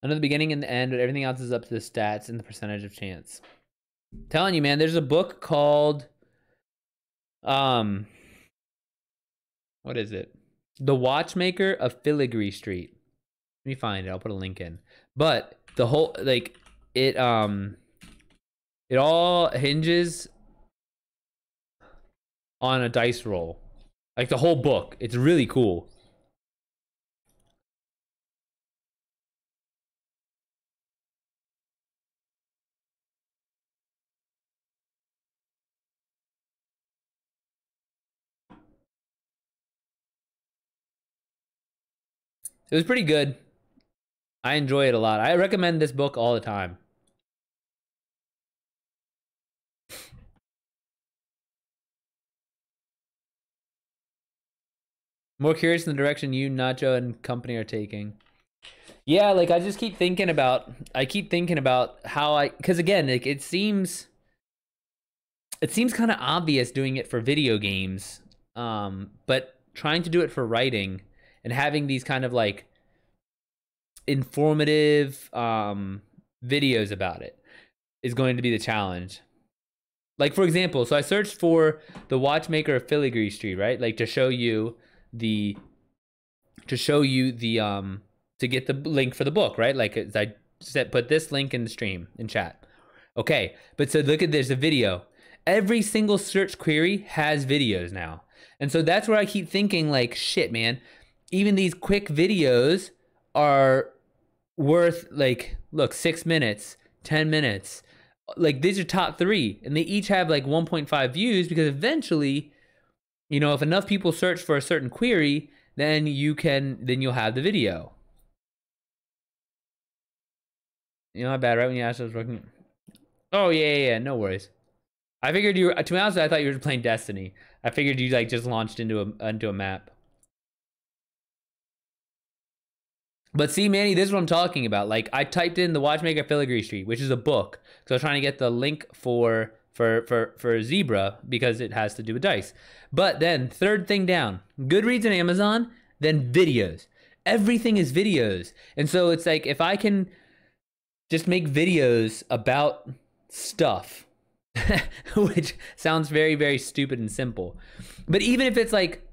I know the beginning and the end, but everything else is up to the stats and the percentage of chance. I'm telling you, man, there's a book called what is it? The Watchmaker of Filigree Street. Let me find it. I'll put a link in. But the whole like it all hinges on a dice roll. Like the whole book. It's really cool. It was pretty good. I enjoy it a lot. I recommend this book all the time. More curious in the direction you, Nacho, and company are taking. Yeah, like I just keep thinking about how because again, like it seems kind of obvious doing it for video games, but trying to do it for writing and having these kind of like informative videos about it is going to be the challenge. Like for example, so I searched for the Watchmaker of Filigree Street, right? Like to show you the to get the link for the book, right? Like I said, put this link in the stream in chat. Okay, but so look at there's a video. Every single search query has videos now. And so that's where I keep thinking like, shit, man, even these quick videos are worth like, look, 6 minutes, 10 minutes. Like these are top 3 and they each have like 1.5 views because eventually, you know, if enough people search for a certain query, then you'll have the video. You know how bad, right? When you asked, I was working. Oh yeah, no worries. I figured you. To be honest, I thought you were playing Destiny. I figured you like just launched into a map. But see, Manny, this is what I'm talking about. Like I typed in the Watchmaker Filigree Street, which is a book, because I was trying to get the link for Zebra because it has to do with dice. But then third thing down, Goodreads and Amazon, then videos. Everything is videos, and so it's like if I can just make videos about stuff, which sounds very, very stupid and simple. But even if it's like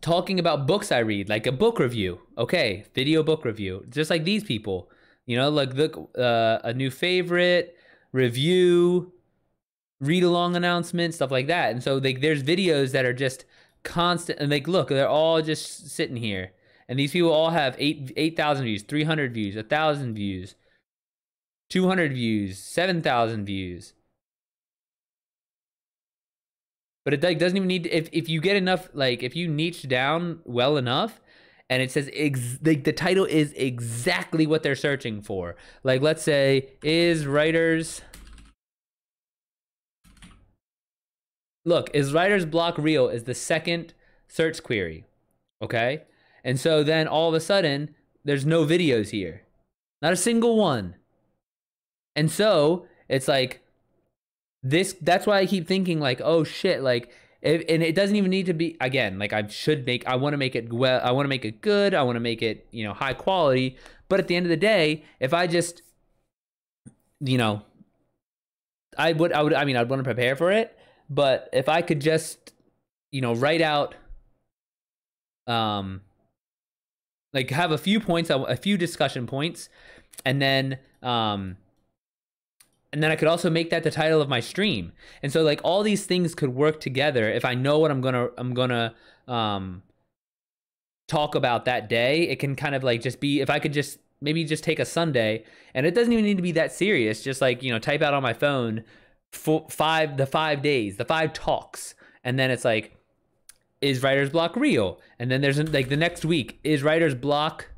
talking about books I read, like a book review, okay, video book review, just like these people, you know, like look, a new favorite, review, read along announcement, stuff like that. And so like there's videos that are just constant, and like look, they're all just sitting here. And these people all have 8,000 views, 300 views, 1,000 views, 200 views, 7,000 views. But it like doesn't even need to, if you get enough, like if you niche down well enough and it says like the title is exactly what they're searching for. Like let's say is writer's block real is the second search query. Okay? And so then all of a sudden there's no videos here. Not a single one. And so it's like that's why I keep thinking like, oh shit, like and it doesn't even need to be, again, like I want to make it well, I want to make it good, I want to make it, you know, high quality, but at the end of the day, if I just, you know, I'd want to prepare for it, but if I could just, you know, write out like have a few points, a few discussion points, and then I could also make that the title of my stream. And so like all these things could work together if I know what I'm gonna talk about that day. It can kind of like just be, if I could just maybe just take a Sunday, and it doesn't even need to be that serious. Just like, you know, type out on my phone the 5 days, the 5 talks, and then it's like, is writer's block real? And then there's like the next week, is writer's block,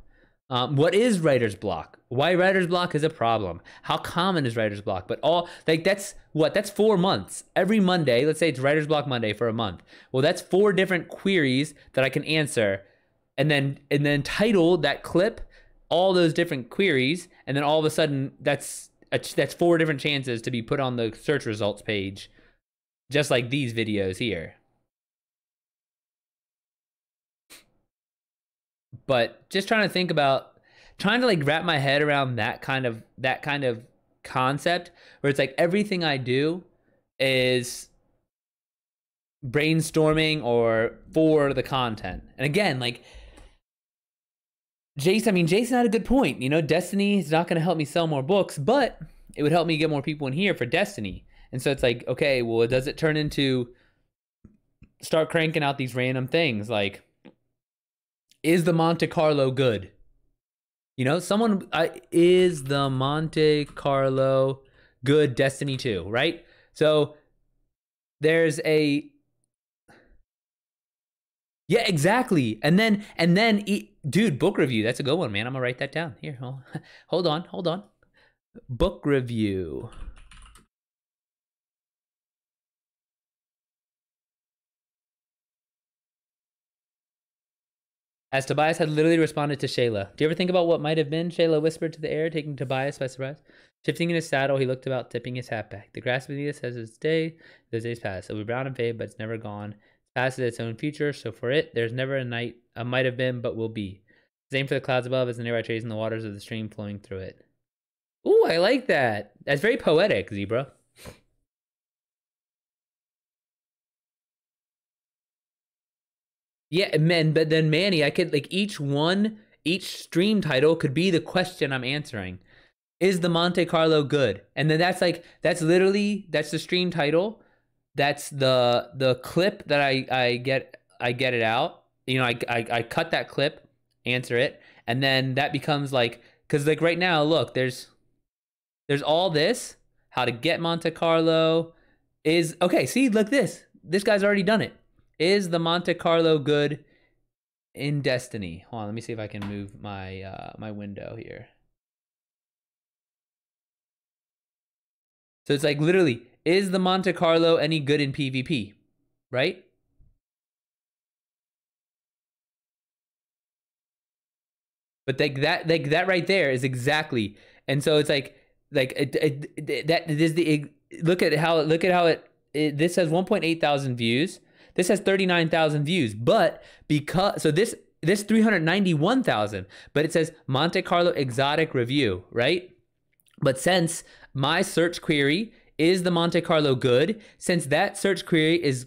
what is writer's block? Why writer's block is a problem? How common is writer's block? But all like that's 4 months. Every Monday, let's say it's writer's block Monday for a month. Well, that's 4 different queries that I can answer, and then title that clip all those different queries, and then all of a sudden that's 4 different chances to be put on the search results page, just like these videos here. But just trying to like wrap my head around that kind of concept, where it's like everything I do is brainstorming or for the content. And again, like Jason had a good point. You know, Destiny is not going to help me sell more books, but it would help me get more people in here for Destiny. And so it's like, okay, well, does it turn into start cranking out these random things like, is the Monte Carlo good? You know, is the Monte Carlo good Destiny 2, right? So there's a, yeah, exactly. And then, dude, book review. That's a good one, man. I'm gonna write that down here. Hold on. Book review. As Tobias had literally responded to Shayla. Do you ever think about what might have been? Shayla whispered to the air, taking Tobias by surprise. Shifting in his saddle, he looked about, tipping his hat back. The grass beneath us has its day, those days pass. It'll be brown and fade, but it's never gone. It's past its own future, so for it, there's never a night, a might have been, but will be. Same for the clouds above as the nearby trees and the waters of the stream flowing through it. Ooh, I like that. That's very poetic, Zebra. Yeah, man, but then Manny, I could like each stream title could be the question I'm answering. Is the Monte Carlo good? And then that's the stream title. That's the clip that I get it out. You know, I cut that clip, answer it, and then that becomes like, because like right now, look, there's all this, how to get Monte Carlo is okay. See, look, this guy's already done it. Is the Monte Carlo good in Destiny? Hold on, let me see if I can move my my window here. So it's like literally, is the Monte Carlo any good in PvP? Right? But like that right there is exactly. And so it's like that is the look at how this has 1.8 thousand views. This has 39,000 views, but this 391,000, but it says Monte Carlo exotic review, right? But since my search query is the Monte Carlo good, since that search query is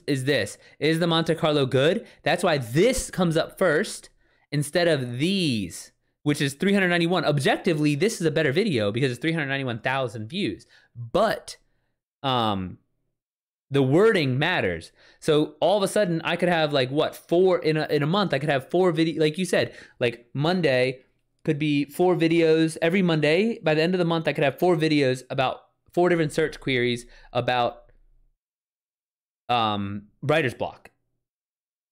is the Monte Carlo good, that's why this comes up first instead of these, which is 391. Objectively, this is a better video because it's 391,000 views, but the wording matters. So all of a sudden I could have like what, 4 in a month, I could have 4 videos, like you said, like Monday could be 4 videos every Monday. By the end of the month, I could have 4 videos about 4 different search queries about writer's block.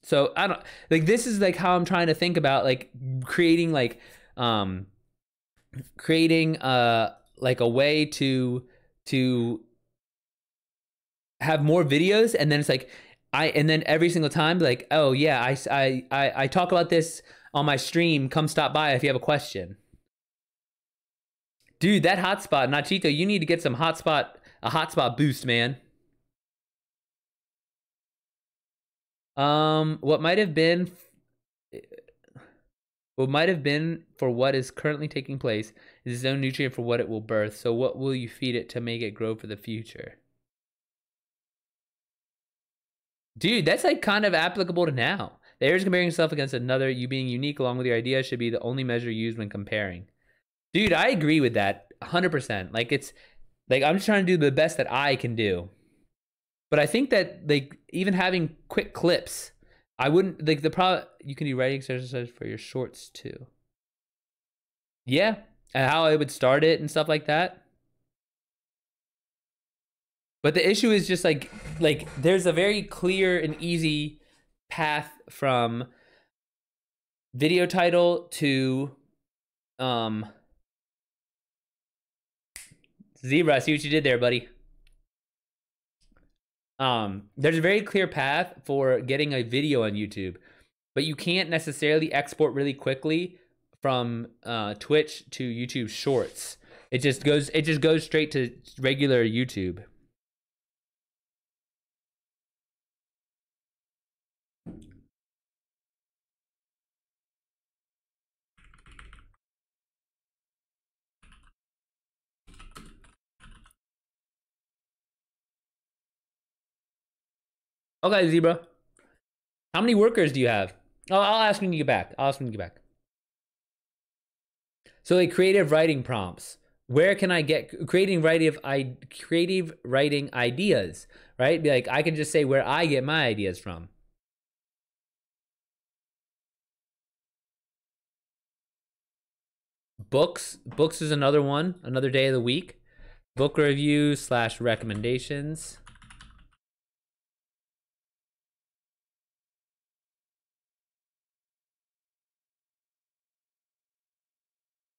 So I don't like, this is like how I'm trying to think about like creating like like a way to have more videos, and then it's like and then every single time like, oh yeah, I talk about this on my stream, come stop by if you have a question. Dude, that hotspot, Nachito, you need to get a hotspot boost, man. What might have been for what is currently taking place is its own nutrient for what it will birth. So what will you feed it to make it grow for the future? Dude, that's like kind of applicable to now. The air is comparing yourself against another. You being unique along with your idea should be the only measure used when comparing. Dude, I agree with that 100%. Like it's like I'm just trying to do the best that I can do. But I think that like even having quick clips, I wouldn't like you can do writing exercises for your shorts too. Yeah, and how I would start it and stuff like that. But the issue is just like there's a very clear and easy path from video title to Zebra. I see what you did there, buddy. There's a very clear path for getting a video on YouTube, but you can't necessarily export really quickly from Twitch to YouTube Shorts. It just goes straight to regular YouTube. Okay, Zebra. How many workers do you have? Oh, I'll ask when you get back. So like creative writing prompts. Where can I get creative writing ideas, right? Be like, I can just say where I get my ideas from. Books is another one, another day of the week. Book review / recommendations.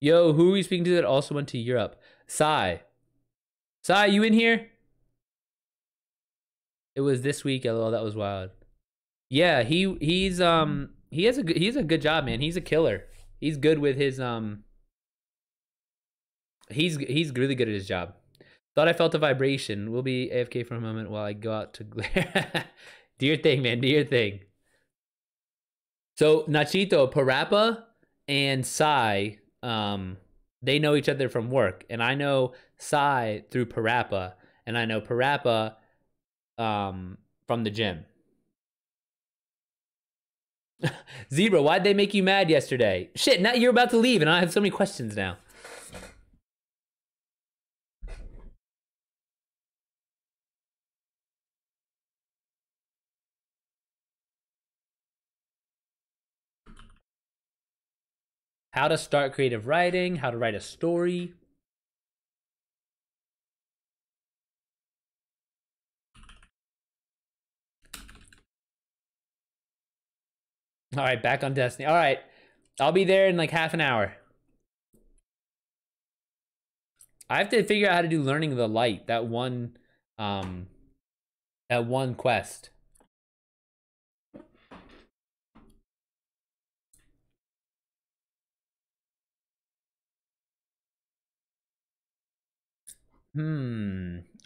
Yo, who are we speaking to that also went to Europe? Sai, you in here? It was this week. LOL, that was wild. Yeah, he's a good job, man. He's a killer. He's good with his he's really good at his job. Thought I felt a vibration. We'll be AFK for a moment while I go out to glare. Do your thing, man. Do your thing. So Nachito, Parappa, and Sai, they know each other from work, and I know Sai through Parappa, and I know Parappa from the gym. Zebra, why'd they make you mad yesterday? Shit, now you're about to leave, and I have so many questions now. How to start creative writing, how to write a story. All right, back on Destiny. All right, I'll be there in like half an hour. I have to figure out how to do Learning of the Light, that one quest.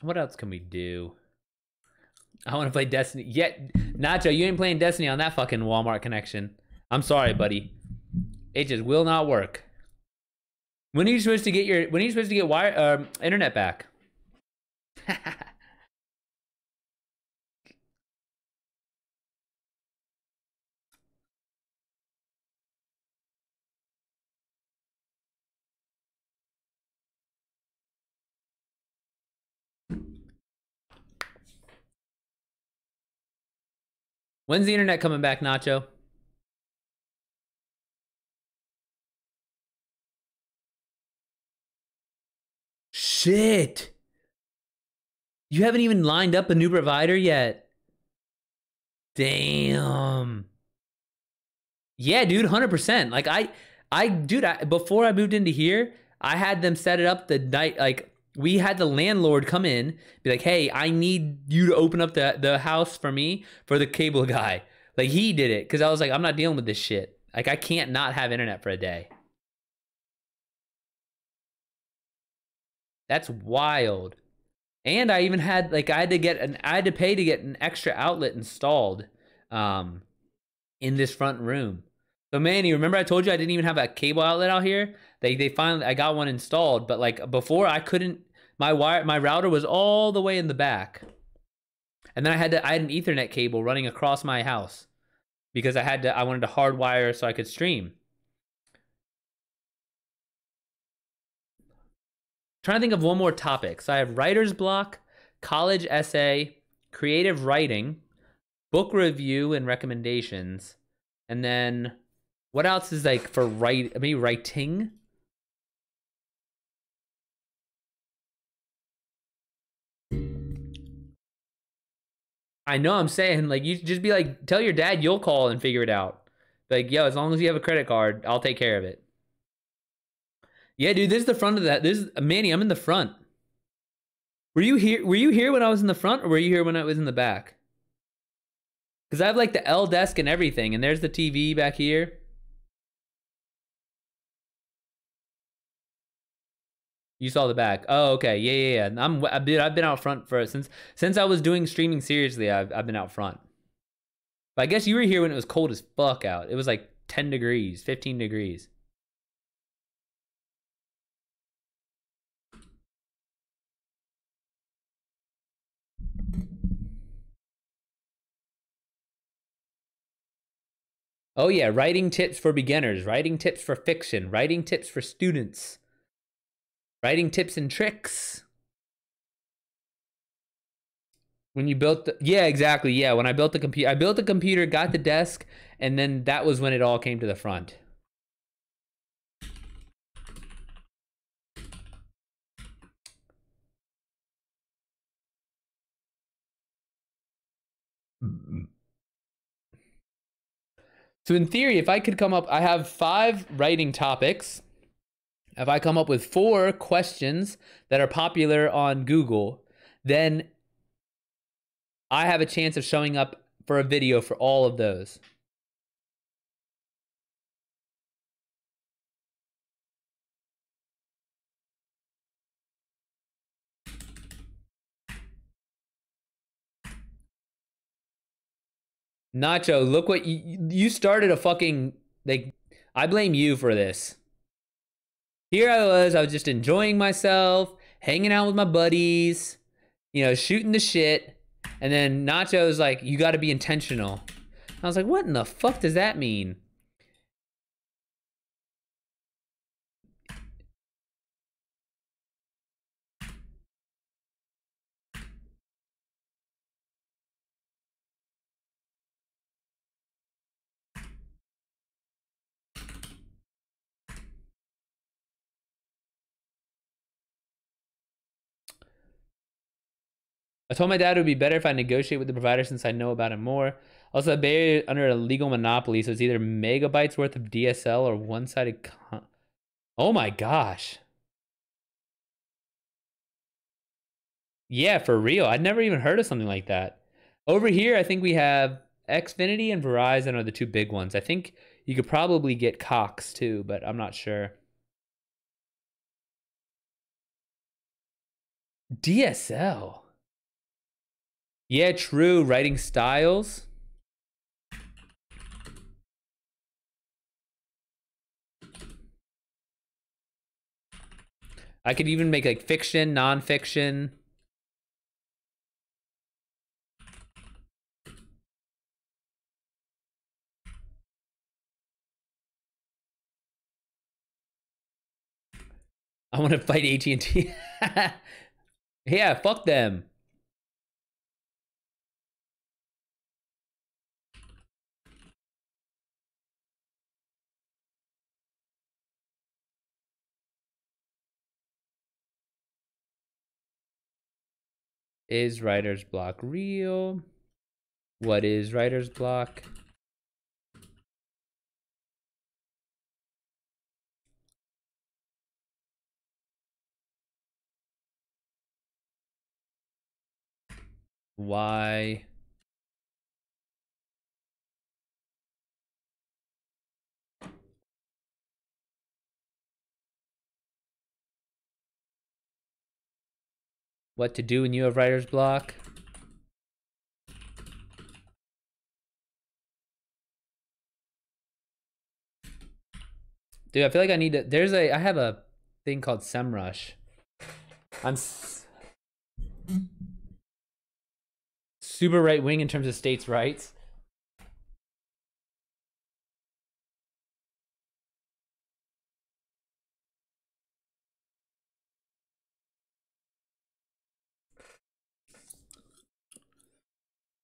What else can we do? I want to play Destiny. Yet, Nacho, you ain't playing Destiny on that fucking Walmart connection. I'm sorry, buddy. It just will not work. When are you supposed to get internet back? When's the internet coming back, Nacho? Shit. You haven't even lined up a new provider yet. Damn. Yeah, dude, 100%. Like before I moved into here, I had them set it up the night, like we had the landlord come in, be like, hey, I need you to open up the house for me for the cable guy. Like he did it because I was like, I'm not dealing with this shit. Like I can't not have internet for a day. That's wild. And I even had like I had to pay to get an extra outlet installed in this front room. So Manny, remember I told you I didn't even have a cable outlet out here? They finally I got one installed, but like before I couldn't my router was all the way in the back. And then I had an Ethernet cable running across my house because I wanted to hardwire so I could stream. Trying to think of one more topic. So I have writer's block, college essay, creative writing, book review and recommendations, and then what else is like for maybe writing? I know, I'm saying, like, you just be like, tell your dad you'll call and figure it out. Like, yo, as long as you have a credit card, I'll take care of it. Yeah, dude, this is the front of that. This is Manny, I'm in the front. Were you here? Were you here when I was in the front, or were you here when I was in the back? Because I have like the L desk and everything, and there's the TV back here. You saw the back. Oh, okay. Yeah. I've been out front for since I was doing streaming seriously. I've been out front. But I guess you were here when it was cold as fuck out. It was like 10 degrees, 15 degrees. Oh yeah, writing tips for beginners, writing tips for fiction, writing tips for students, writing tips and tricks. When you built the, yeah, exactly. Yeah, when I built the computer, got the desk, and then that was when it all came to the front. So in theory, if I could come up, I have 5 writing topics. If I come up with 4 questions that are popular on Google, then I have a chance of showing up for a video for all of those. Nacho, look what you started a fucking, like, I blame you for this. Here I was just enjoying myself, hanging out with my buddies, you know, shooting the shit. And then Nacho's like, you got to be intentional. I was like, what in the fuck does that mean? I told my dad it would be better if I negotiate with the provider since I know about it more. Also, I buried under a legal monopoly, so it's either megabytes worth of DSL or one-sided oh my gosh. Yeah, for real. I'd never even heard of something like that. Over here, I think we have Xfinity and Verizon are the 2 big ones. I think you could probably get Cox too, but I'm not sure. DSL. Yeah, true. Writing styles. I could even make like fiction, nonfiction. I want to fight AT&T. Yeah, fuck them. Is writer's block real? What is writer's block? Why? What to do when you have writer's block? Dude, I feel like I need to, I have a thing called SEMrush. I'm super right wing in terms of states' rights.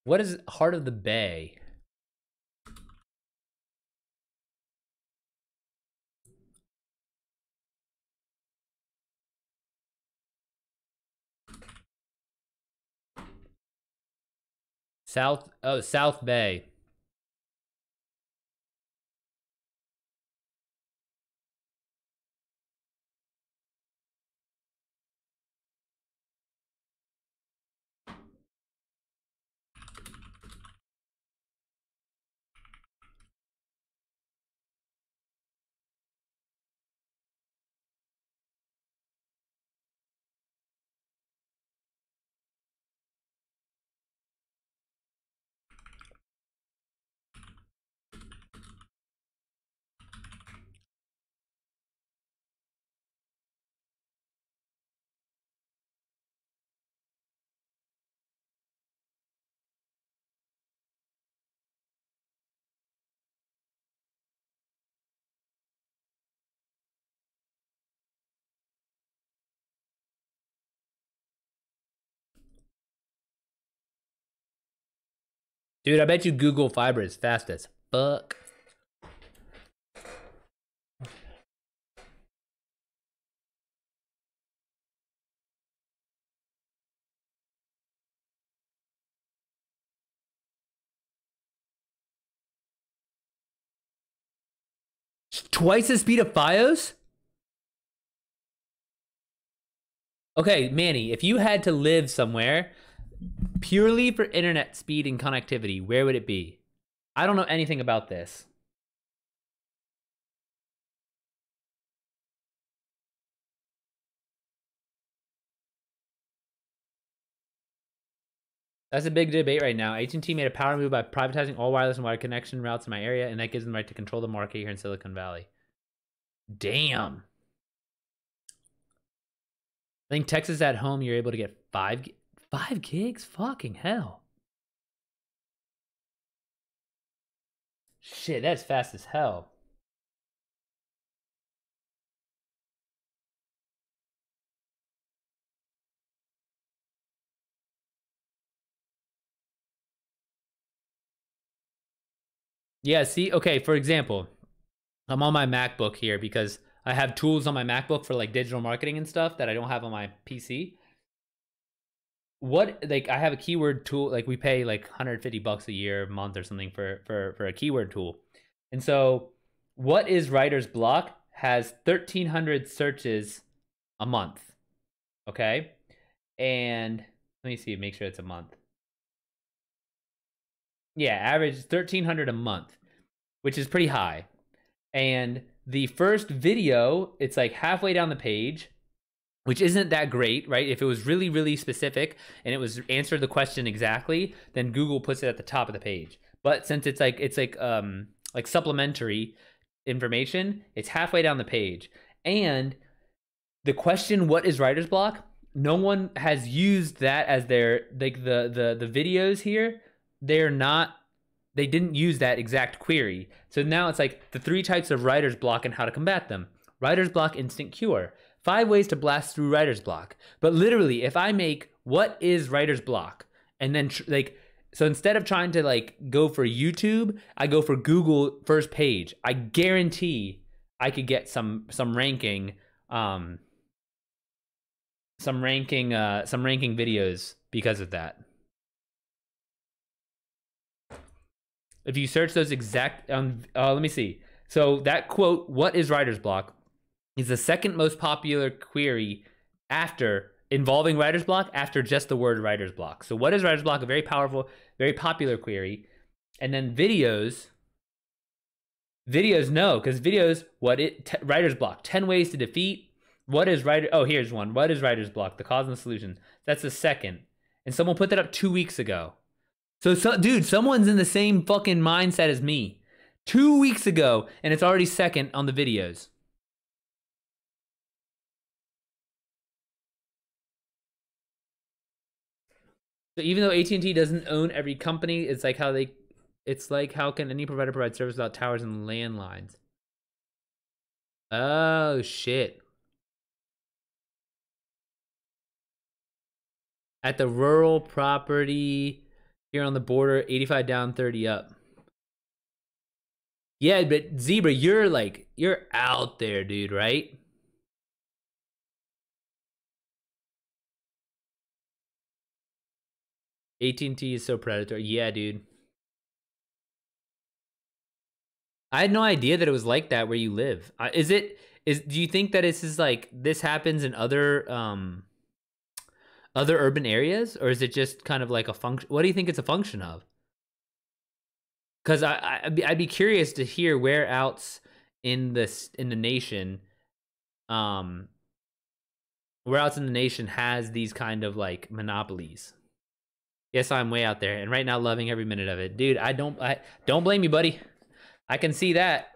What is Heart of the Bay? South Bay. Dude, I bet you Google Fiber is fast as fuck. Twice the speed of Fios? Okay, Manny, if you had to live somewhere purely for internet speed and connectivity, where would it be? I don't know anything about this. That's a big debate right now. AT&T made a power move by privatizing all wireless and wired connection routes in my area, and that gives them the right to control the market here in Silicon Valley. Damn. I think Texas at home, you're able to get 5 gigs? Fucking hell. Shit, that's fast as hell. Yeah, see, okay, for example, I'm on my MacBook here because I have tools on my MacBook for like digital marketing and stuff that I don't have on my PC. What, like, I have a keyword tool, like we pay like $150 a year, a month or something for a keyword tool. And so what is writer's block has 1,300 searches a month. Okay. And let me see, make sure it's a month. Yeah, average 1,300 a month, which is pretty high. And the first video, it's like halfway down the page, which isn't that great, right? If it was really, really specific and it was answered the question exactly, then Google puts it at the top of the page. But since it's like supplementary information, it's halfway down the page. And the question, what is writer's block? No one has used that as their, like, the videos here. They didn't use that exact query. So now it's like the 3 types of writer's block and how to combat them. Writer's block instant cure. 5 ways to blast through writer's block. But literally, if I make what is writer's block, and then so instead of trying to like go for YouTube, I go for Google first page. I guarantee I could get some ranking videos because of that. If you search those exact, let me see. So that quote, what is writer's block, is the second most popular query after involving writer's block after just the word writer's block. So what is writer's block? A very powerful, very popular query. And then videos no, because videos, writer's block, 10 ways to defeat. What is writer? Oh, here's one. What is writer's block? The cause and the solution. That's the second. And someone put that up 2 weeks ago. So, dude, someone's in the same fucking mindset as me. 2 weeks ago, and it's already second on the videos. So even though AT&T doesn't own every company, it's like how can any provider provide service without towers and landlines? Oh shit. At the rural property here on the border, 85 down, 30 up. Yeah, but Zebra, you're out there, dude, right? AT&T is so predatory. Yeah, dude. I had no idea that it was like that where you live. Do you think that this is like this happens in other urban areas, or is it just kind of like a function? What do you think it's a function of? Because I'd be curious to hear where else in the nation, um, where else in the nation has these kind of like monopolies. Yes, I'm way out there, and right now loving every minute of it, dude. I don't blame you, buddy. I can see that.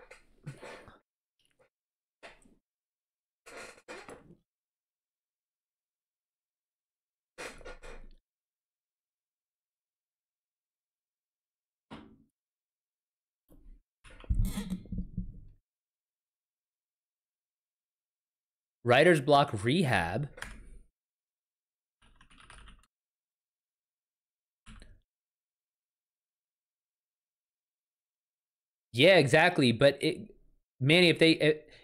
Writer's block rehab. Yeah, exactly. But Manny,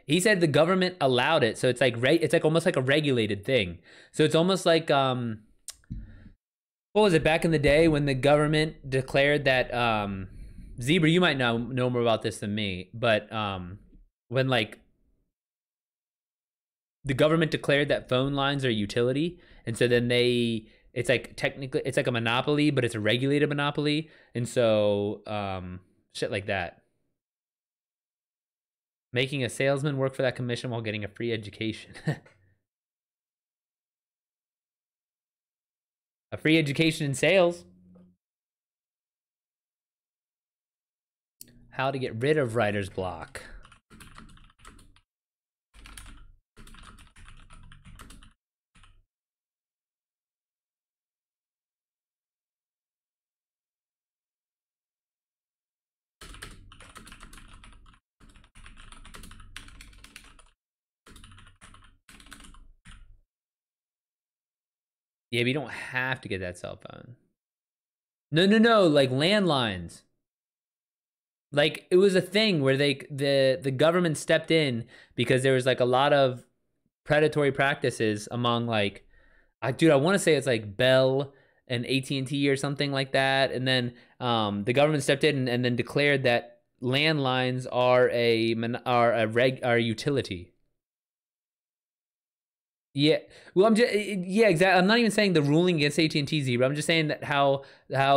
he said the government allowed it, so it's like almost like a regulated thing. So it's almost like what was it back in the day when the government declared that Zebra, you might know more about this than me, but when like the government declared that phone lines are a utility, and so then it's like technically it's like a monopoly, but it's a regulated monopoly, and so shit like that. Making a salesman work for that commission while getting a free education. A free education in sales. How to get rid of writer's block. Yeah, but you don't have to get that cell phone. No, like landlines. Like it was a thing where the government stepped in because there was like a lot of predatory practices among like I want to say it's like Bell and AT&T or something like that, and then the government stepped in and then declared that landlines are a utility. Yeah, well, yeah, exactly. I'm not even saying the ruling against AT&T Zebra. I'm just saying that how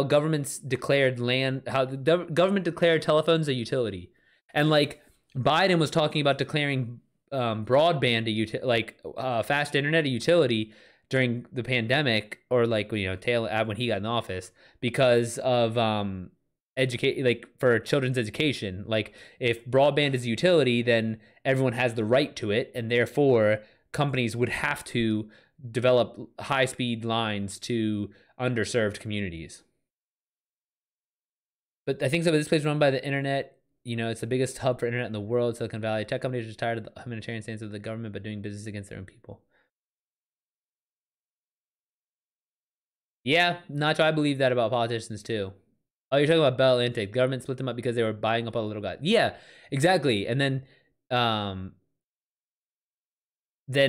governments declared how the government declared telephones a utility, and like Biden was talking about declaring broadband fast internet a utility during the pandemic, or like tail when he got in office because of educate like for children's education. Like if broadband is a utility, then everyone has the right to it, and therefore companies would have to develop high speed lines to underserved communities. But I think some of this place is run by the internet. It's the biggest hub for internet in the world, Silicon Valley. Tech companies are just tired of the humanitarian stance of the government, but doing business against their own people. Yeah, Nacho, I believe that about politicians too. Oh, you're talking about Bell Intech. The government split them up because they were buying up all the little guys. Yeah, exactly. And then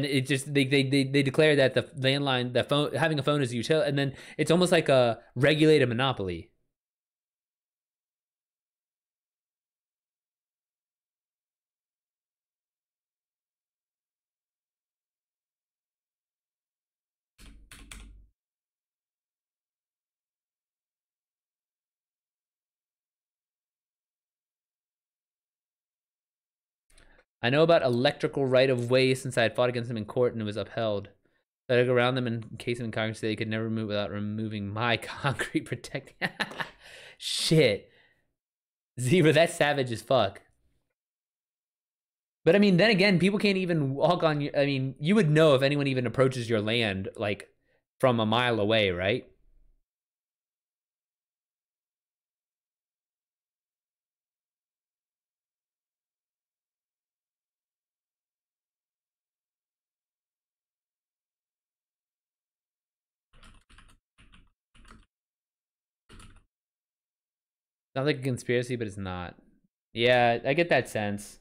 it just they declare that the landline, the phone, having a phone is a utility, and then it's almost like a regulated monopoly. I know about electrical right of way since I had fought against them in court and it was upheld. So I go around them and encase them in Congress so they could never move without removing my concrete protecting. Shit. Zebra, that's savage as fuck. But I mean, then again, people can't even walk on you. I mean, you would know if anyone even approaches your land like from a mile away, right? Sounds like a conspiracy, but it's not. Yeah, I get that sense.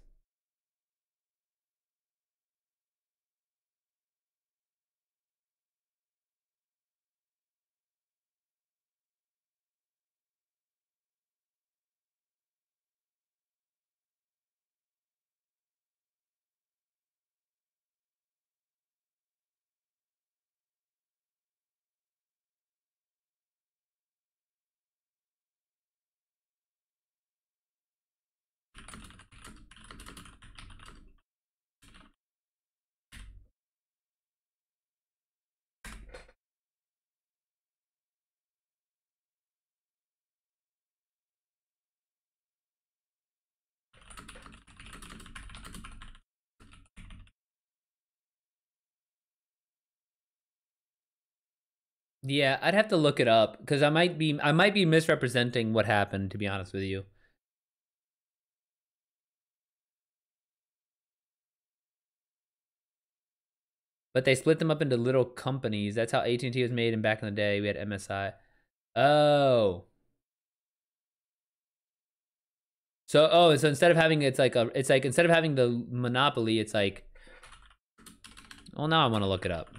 Yeah, I'd have to look it up because I might be misrepresenting what happened, to be honest with you. But they split them up into little companies. That's how AT&T was made. And back in the day, we had MSI. Oh, so instead of having it's like instead of having the monopoly, it's like, well, now I want to look it up.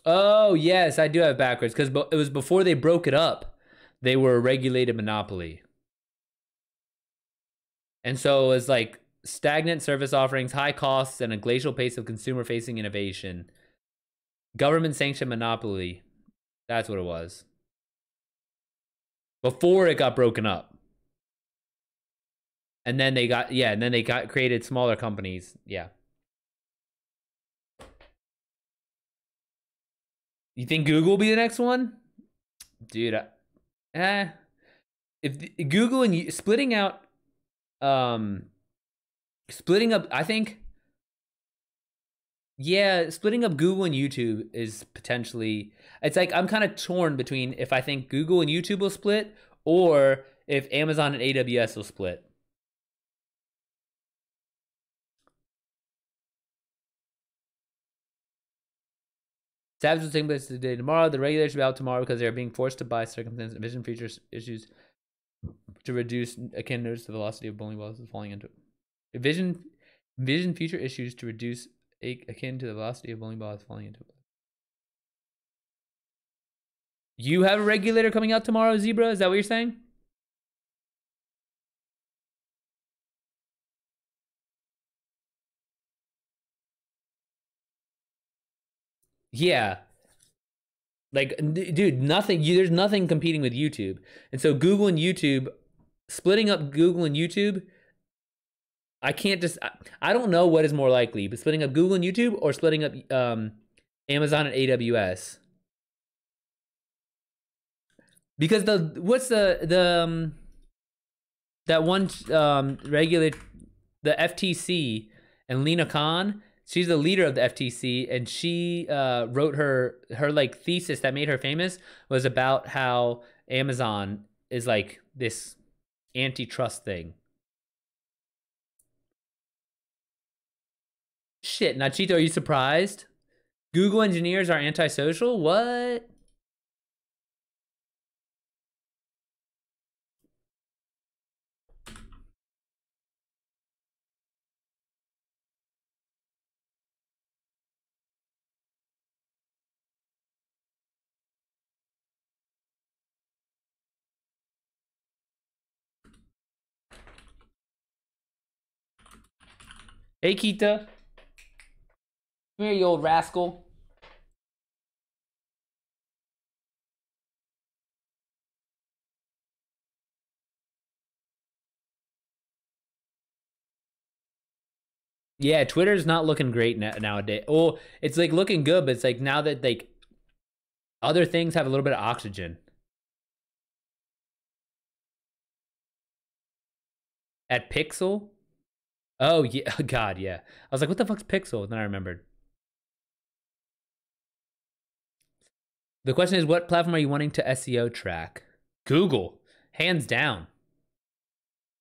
Oh yes, I do have it backwards because it was before they broke it up. They were a regulated monopoly, and so it was like stagnant service offerings, high costs, and a glacial pace of consumer-facing innovation. Government-sanctioned monopoly. That's what it was before it got broken up. And then they got created smaller companies. Yeah. You think Google will be the next one? Dude, if Google and splitting out splitting up, I think, yeah, splitting up Google and YouTube is potentially, it's like I'm kind of torn between if I think Google and YouTube will split or if Amazon and AWS will split. Savage will take place today, tomorrow. The regulators should be out tomorrow because they are being forced to buy circumstance and vision features issues to reduce akin notice the velocity of bowling balls falling into it. Vision future issues to reduce akin to the velocity of bowling balls falling into it. You have a regulator coming out tomorrow, Zebra? Is that what you're saying? Yeah. Like, dude, there's nothing competing with YouTube. And so Google and YouTube, splitting up Google and YouTube, I don't know what is more likely, but splitting up Google and YouTube or splitting up Amazon and AWS. Because that one regulate the FTC and Lena Khan, she's the leader of the FTC, and she wrote her like thesis that made her famous was about how Amazon is like this antitrust thing. Shit, Nachito, are you surprised? Google engineers are antisocial? What? Hey, Kita. Come here, you old rascal. Yeah, Twitter's not looking great nowadays. Oh, it's like looking good, but it's like now that like other things have a little bit of oxygen. At Pixel? Oh yeah, God, yeah. I was like, what the fuck's Pixel? And then I remembered. The question is, what platform are you wanting to SEO track? Google, hands down.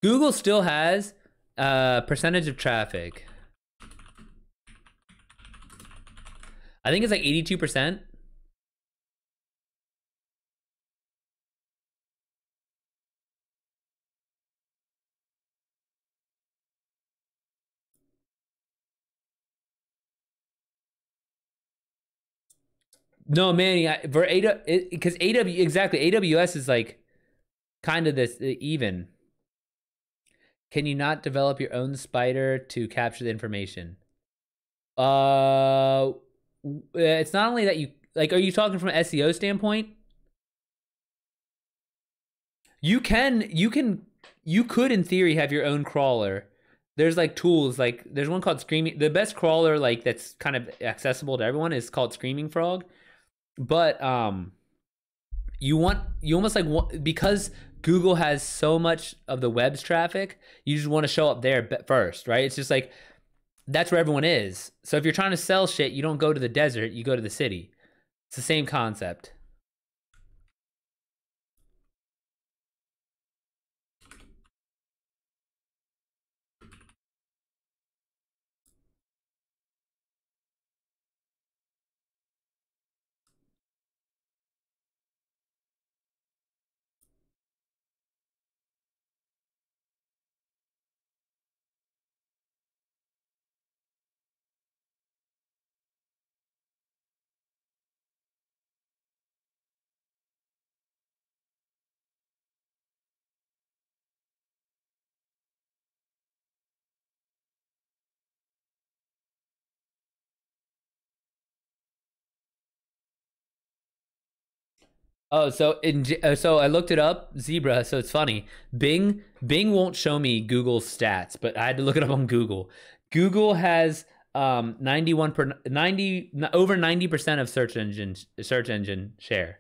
Google still has percentage of traffic. I think it's like 82%. No, Manny, for AWS, because AW exactly AWS is like kind of this even. Can you not develop your own spider to capture the information? Uh, it's not only that you like. Are you talking from an SEO standpoint? You could in theory have your own crawler. There's like tools like there's one called Screaming. The best crawler like that's kind of accessible to everyone is called Screaming Frog. But you almost like because Google has so much of the web's traffic, you just want to show up there first, right? It's just like that's where everyone is. So if you're trying to sell shit, you don't go to the desert, you go to the city. It's the same concept. Oh, so I looked it up, Zebra. So it's funny. Bing won't show me Google's stats, but I had to look it up on Google. Google has 91 per 90 over 90% of search engine share.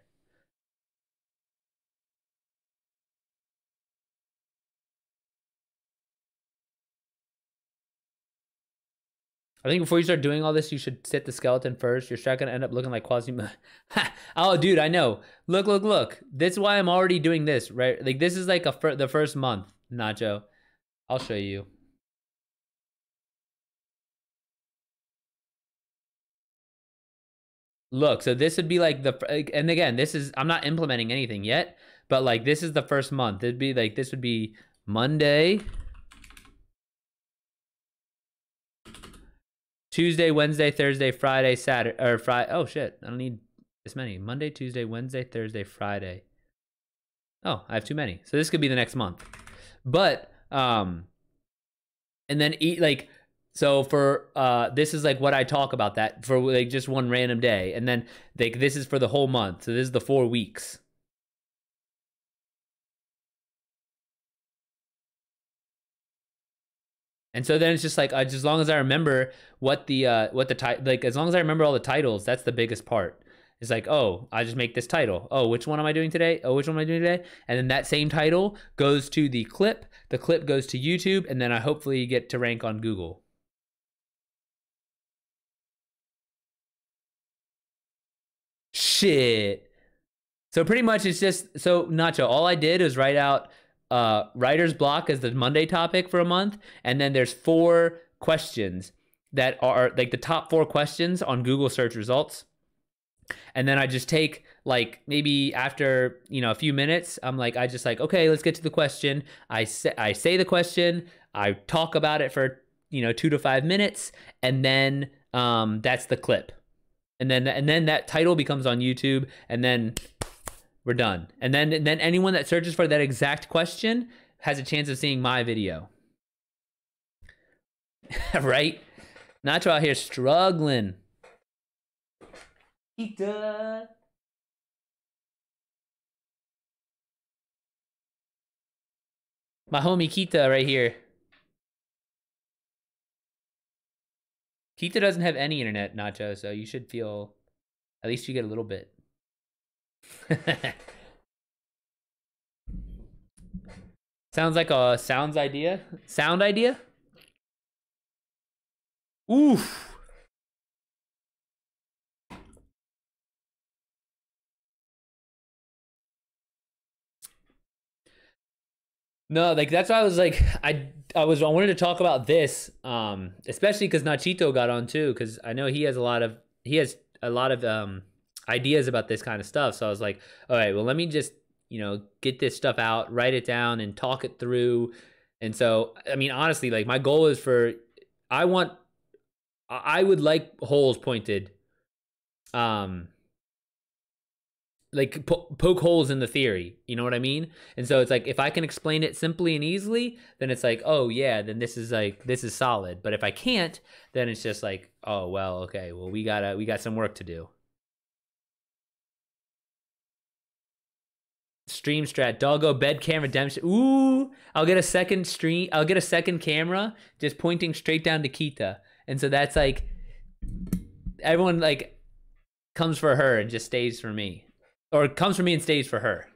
I think before you start doing all this, you should set the skeleton first. You're not gonna end up looking like Quasimodo. Oh, dude, I know. Look. This is why I'm already doing this, right? Like this is like the first month, Nacho. I'll show you. Look, so this would be like and again, this is I'm not implementing anything yet, but like this is the first month. It'd be like this would be Monday, Tuesday, Wednesday, Thursday, Friday, Saturday, or Friday. Oh shit, I don't need this many. Monday, Tuesday, Wednesday, Thursday, Friday. Oh, I have too many. So this could be the next month. But and then like so for this is like what I talk about that for like just one random day, and then like this is for the whole month. So this is the 4 weeks. And so then it's just like as long as I remember what the like as long as I remember all the titles, that's the biggest part. It's like, oh, I just make this title. Oh, which one am I doing today? Oh, which one am I doing today? And then that same title goes to the clip. The clip goes to YouTube, and then I hopefully get to rank on Google. Shit. So pretty much it's just so Nacho, all I did was write out writer's block as the Monday topic for a month, and then there's 4 questions that are like the top 4 questions on Google search results. And then I just take like maybe after a few minutes, I'm like I just like okay, let's get to the question. I say the question, I talk about it for 2 to 5 minutes, and then that's the clip. And then that title becomes on YouTube, and then we're done. And then anyone that searches for that exact question has a chance of seeing my video. Right? Nacho out here struggling. Kita. My homie Kita right here. Kita doesn't have any internet, Nacho, so you should feel at least you get a little bit. Sounds like a sound idea. Oof. No, like that's why I was like I wanted to talk about this, especially because Nachito got on too, because I know he has a lot of ideas about this kind of stuff. So I was like, all right, well let me just get this stuff out, write it down, and talk it through. And so I mean honestly, like my goal is I would like holes pointed like poke holes in the theory. You know what I mean? And so it's like if I can explain it simply and easily, then it's like, oh yeah, then this is solid. But if I can't, then it's just like, oh well, okay, well we got some work to do. Stream strat, doggo bed cam redemption. Ooh, I'll get a second stream. I'll get a second camera just pointing straight down to Kita, and so that's like everyone like comes for her and just stays for me, or comes for me and stays for her.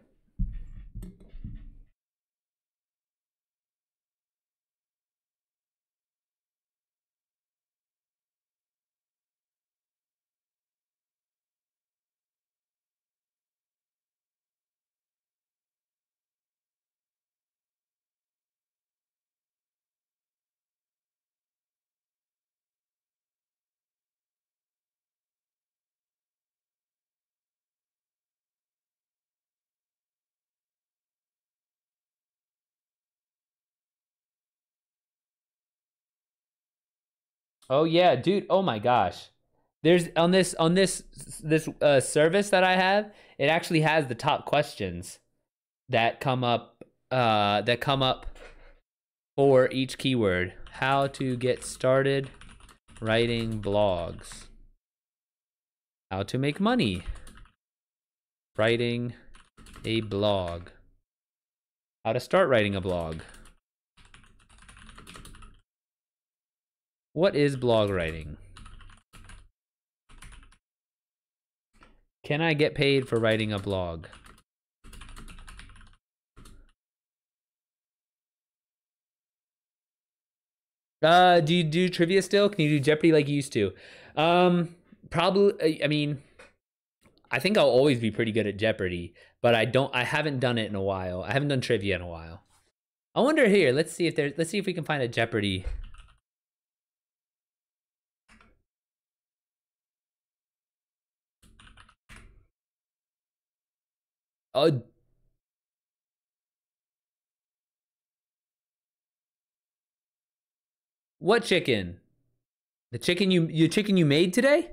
Oh yeah, dude. Oh my gosh. There's on this service that I have, it actually has the top questions that come up for each keyword. How to get started writing blogs. How to make money writing a blog. How to start writing a blog. What is blog writing? Can I get paid for writing a blog? Do you do trivia still? Can you do Jeopardy like you used to? Probably. I mean, I think I'll always be pretty good at Jeopardy, but I haven't done it in a while. I haven't done trivia in a while. I wonder here. Let's see if we can find a Jeopardy. Oh, what chicken? The chicken you made today?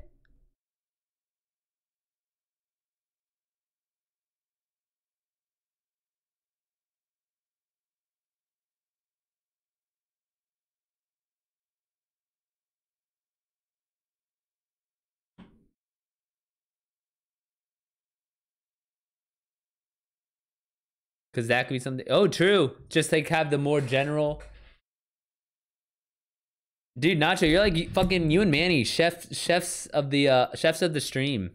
Because that could be something. Oh, true. Just like have the more general. Dude, Nacho, you're like fucking you and Manny, chefs of the stream.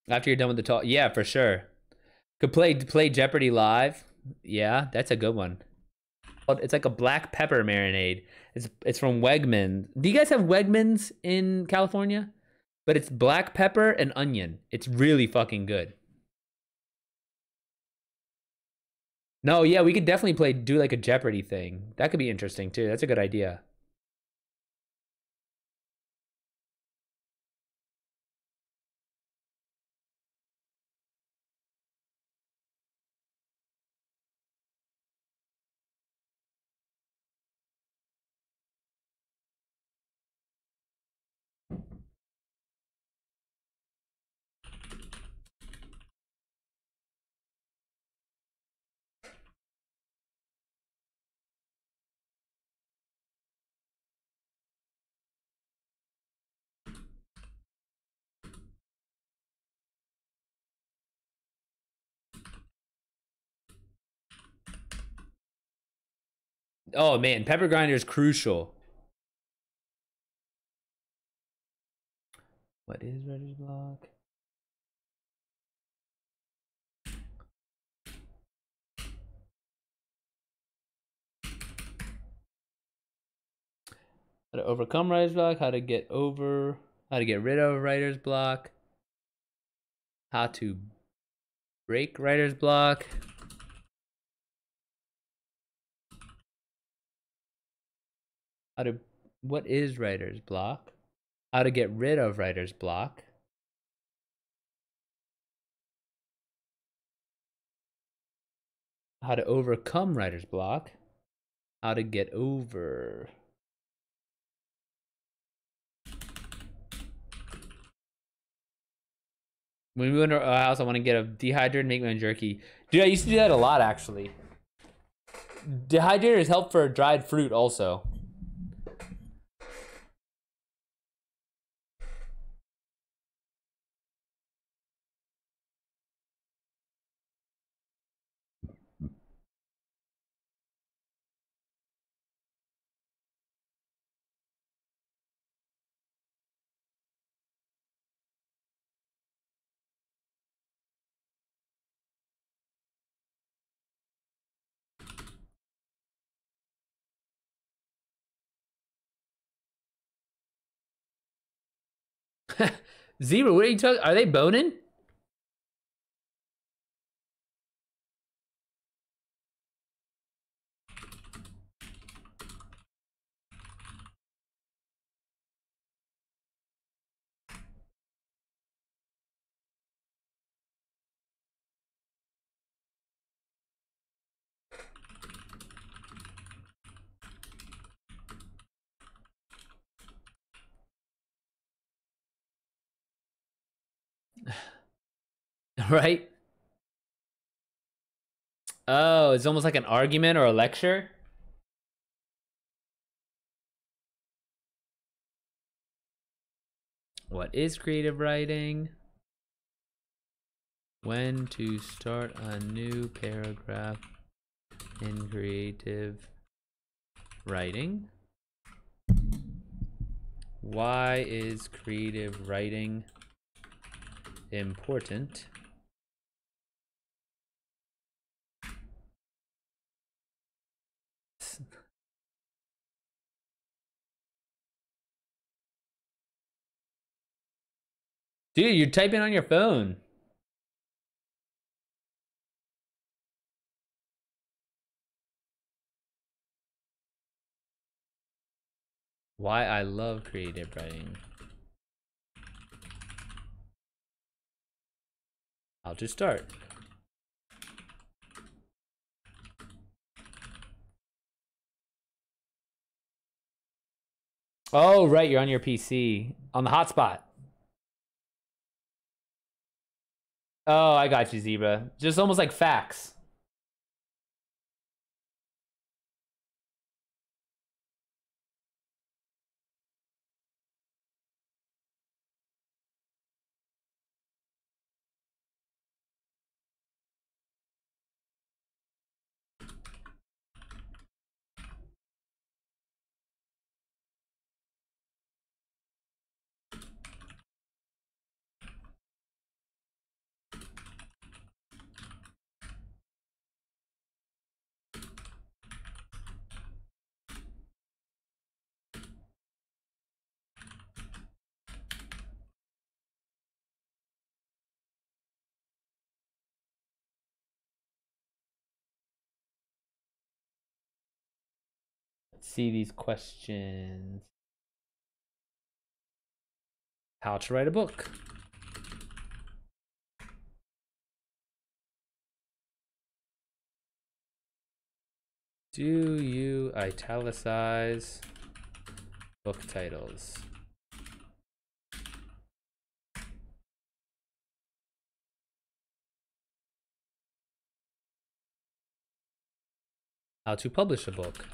After you're done with the talk, yeah, for sure. Could play Jeopardy live. Yeah, that's a good one. It's like a black pepper marinade. It's from Wegmans. Do you guys have Wegmans in California? But it's black pepper and onion. It's really fucking good. No, yeah, we could definitely do like a Jeopardy thing. That could be interesting too. That's a good idea. Oh man, pepper grinder is crucial. What is writer's block? How to overcome writer's block, how to get rid of writer's block, how to break writer's block. What is writer's block? How to get rid of writer's block. How to overcome writer's block. How to get over. When we went to our house, I want to get a dehydrator and make my own jerky. Dude, I used to do that a lot, actually. Dehydrator help for dried fruit, also. Zebra, what are you talking? Are they boning? Right? Oh, it's almost like an argument or a lecture. What is creative writing? When to start a new paragraph in creative writing? Why is creative writing important? Dude, you're typing on your phone. Why I love creative writing. I'll just start. Oh, right, you're on your PC. On the hotspot. Oh, I got you, Zebra. Just almost like fax. Let's see these questions. How to write a book. Do you italicize book titles? How to publish a book.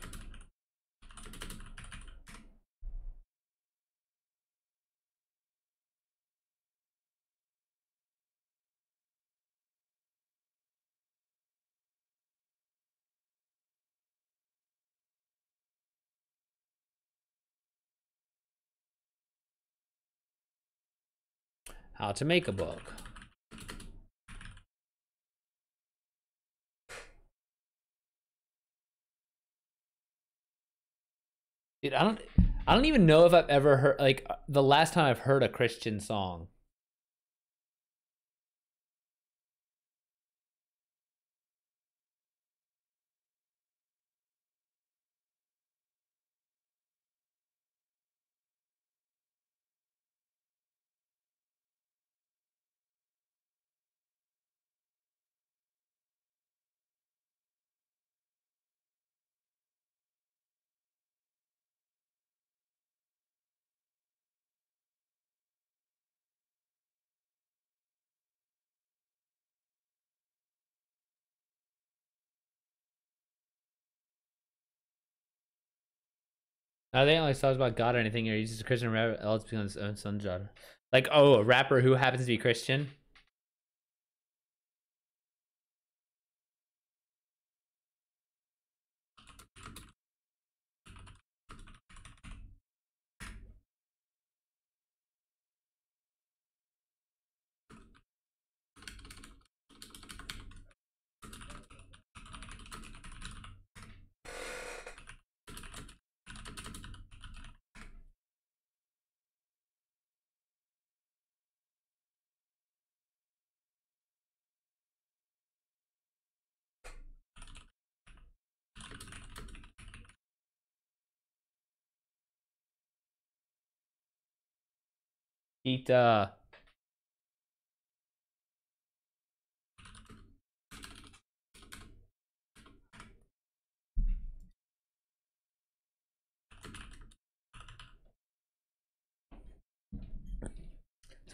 How to make a book. Dude, I don't even know if I've ever heard, like, the last time I've heard a Christian song. I think only songs about God or anything, or he's just a Christian rapper, else on his own son's daughter. Like, oh, a rapper who happens to be Christian. Eat So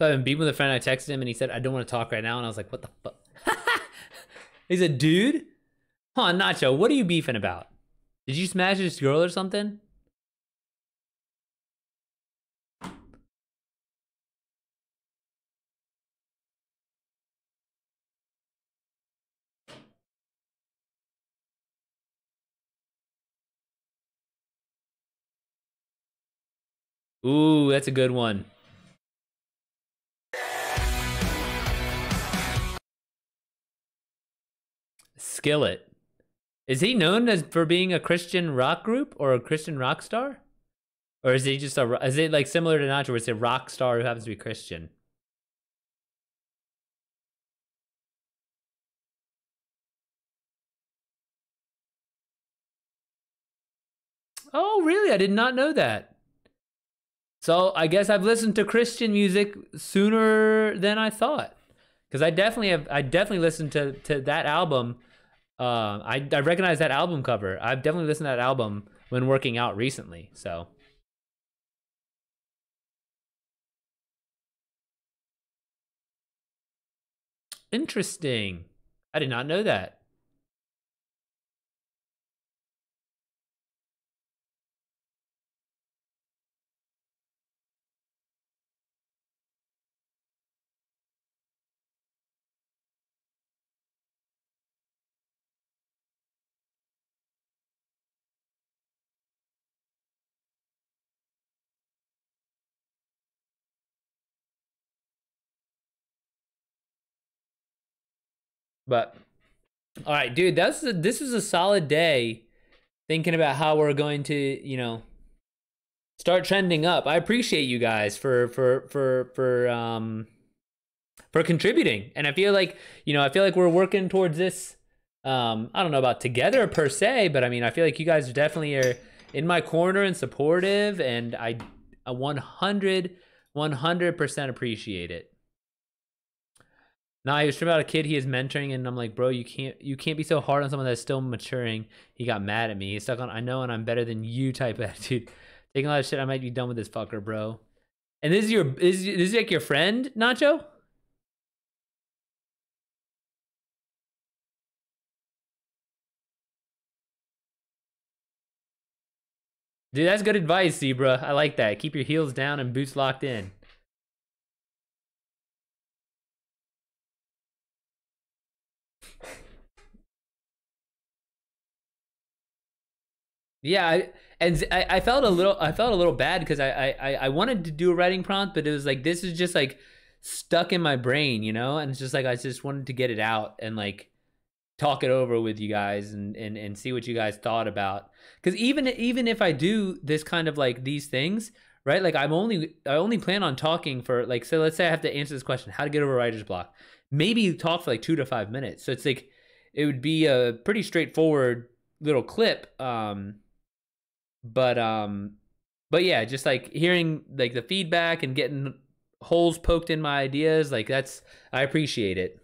I've been beefing with a friend. I texted him and he said, I don't want to talk right now. And I was like, what the fuck? He said, dude? Huh, Nacho, what are you beefing about? Did you smash this girl or something? Ooh, that's a good one. Skillet. Is he known as for being a Christian rock group or a Christian rock star? Or is he just a, is it like similar to Nacho where it's a rock star who happens to be Christian? Oh, really? I did not know that. So I guess I've listened to Christian music sooner than I thought. Because I definitely listened to that album. I recognize that album cover. I've definitely listened to that album when working out recently. So interesting. I did not know that. But all right, dude, this was a solid day thinking about how we're going to, start trending up. I appreciate you guys for contributing. And I feel like, we're working towards this. I don't know about together per se, but I mean, I feel like you guys definitely are in my corner and supportive, and I 100% appreciate it. Nah, he was talking about a kid he is mentoring, and I'm like, bro, you can't be so hard on someone that's still maturing. He got mad at me. He's stuck on I know and I'm better than you type attitude. Taking a lot of shit, I might be done with this fucker, bro. And this is like your friend, Nacho? Dude, that's good advice, Zebra. I like that. Keep your heels down and boots locked in. Yeah, I felt a little bad because I wanted to do a writing prompt, but it was like this is just like stuck in my brain, and it's just like I just wanted to get it out and like talk it over with you guys and see what you guys thought about. Because even if I do this kind of like these things, right? Like I only plan on talking for like, so let's say I have to answer this question, how to get over writer's block. Maybe talk for like 2 to 5 minutes. So it's like it would be a pretty straightforward little clip. But yeah, just like hearing like the feedback and getting holes poked in my ideas, like I appreciate it.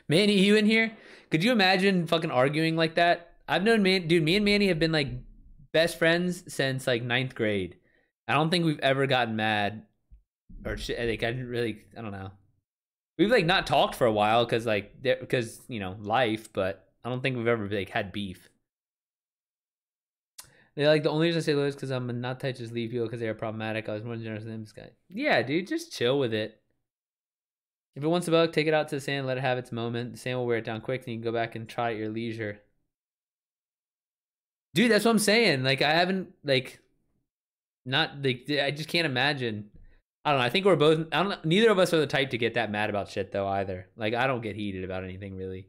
Manny, you in here? Could you imagine fucking arguing like that? I've known dude, me and Manny have been like best friends since like 9th grade. I don't think we've ever gotten mad or shit. Like I don't know. We've like not talked for a while because life, but I don't think we've ever like had beef. They like the only reason I say low is because I'm not tight, just leave people because they are problematic. I was more generous than this guy. Yeah, dude, just chill with it. If it wants to bug, take it out to the sand, let it have its moment. The sand will wear it down quick, and you can go back and try at your leisure. Dude, that's what I'm saying. Like, I haven't, like, not, like, I just can't imagine. I don't know. I think we're both, I don't know. Neither of us are the type to get that mad about shit, though, either. Like, I don't get heated about anything, really.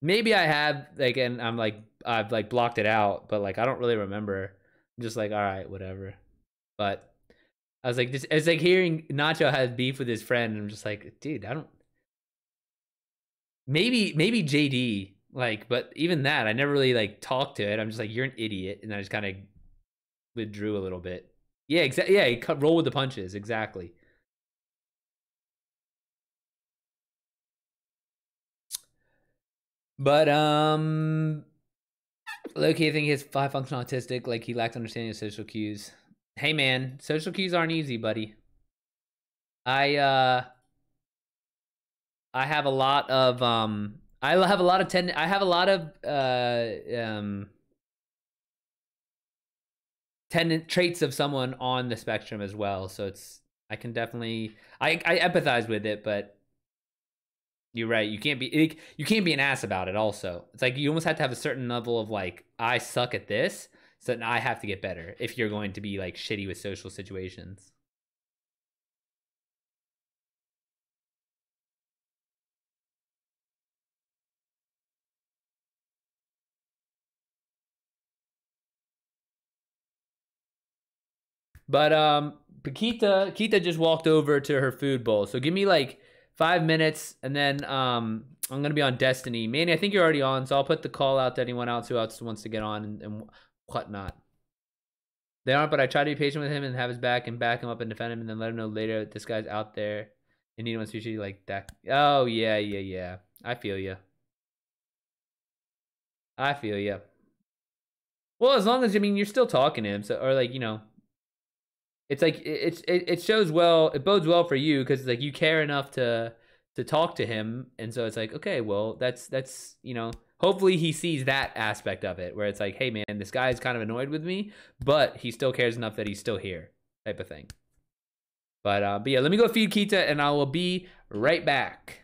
Maybe I have, like, and I'm like, I've, like, blocked it out, but, like, I don't really remember. I'm just like, all right, whatever. But I was like, this, it's like hearing Nacho has beef with his friend, and I'm just like, dude, I don't. Maybe JD, like, but even that, I never really like talked to it. I'm just like, you're an idiot, and I just kind of withdrew a little bit. Yeah, exactly. Yeah, roll with the punches, exactly. But Loki, I think he's 5 functional autistic. Like he lacks understanding of social cues. Hey man, social cues aren't easy, buddy. I I have a lot of I have a lot of I have a lot of traits of someone on the spectrum as well. So it's I can definitely I empathize with it, but you're right. You can't be an ass about it. Also, it's like you almost have to have a certain level of like I suck at this, so I have to get better if you're going to be like shitty with social situations. But Kita just walked over to her food bowl. So give me like 5 minutes, and then I'm gonna be on Destiny. Manny, I think you're already on, so I'll put the call out to anyone else who else wants to get on and whatnot. They aren't, but I try to be patient with him and have his back and back him up and defend him, and then let him know later that this guy's out there and he wants usually like that. Oh yeah. I feel you. I feel you. Well, as long as I mean you're still talking to him, so or like it's like it shows well, it bodes well for you because like you care enough to talk to him, and so it's like okay, well that's hopefully he sees that aspect of it where it's like, hey man, this guy is kind of annoyed with me, but he still cares enough that he's still here, type of thing. But yeah, let me go feed Kita, and I will be right back.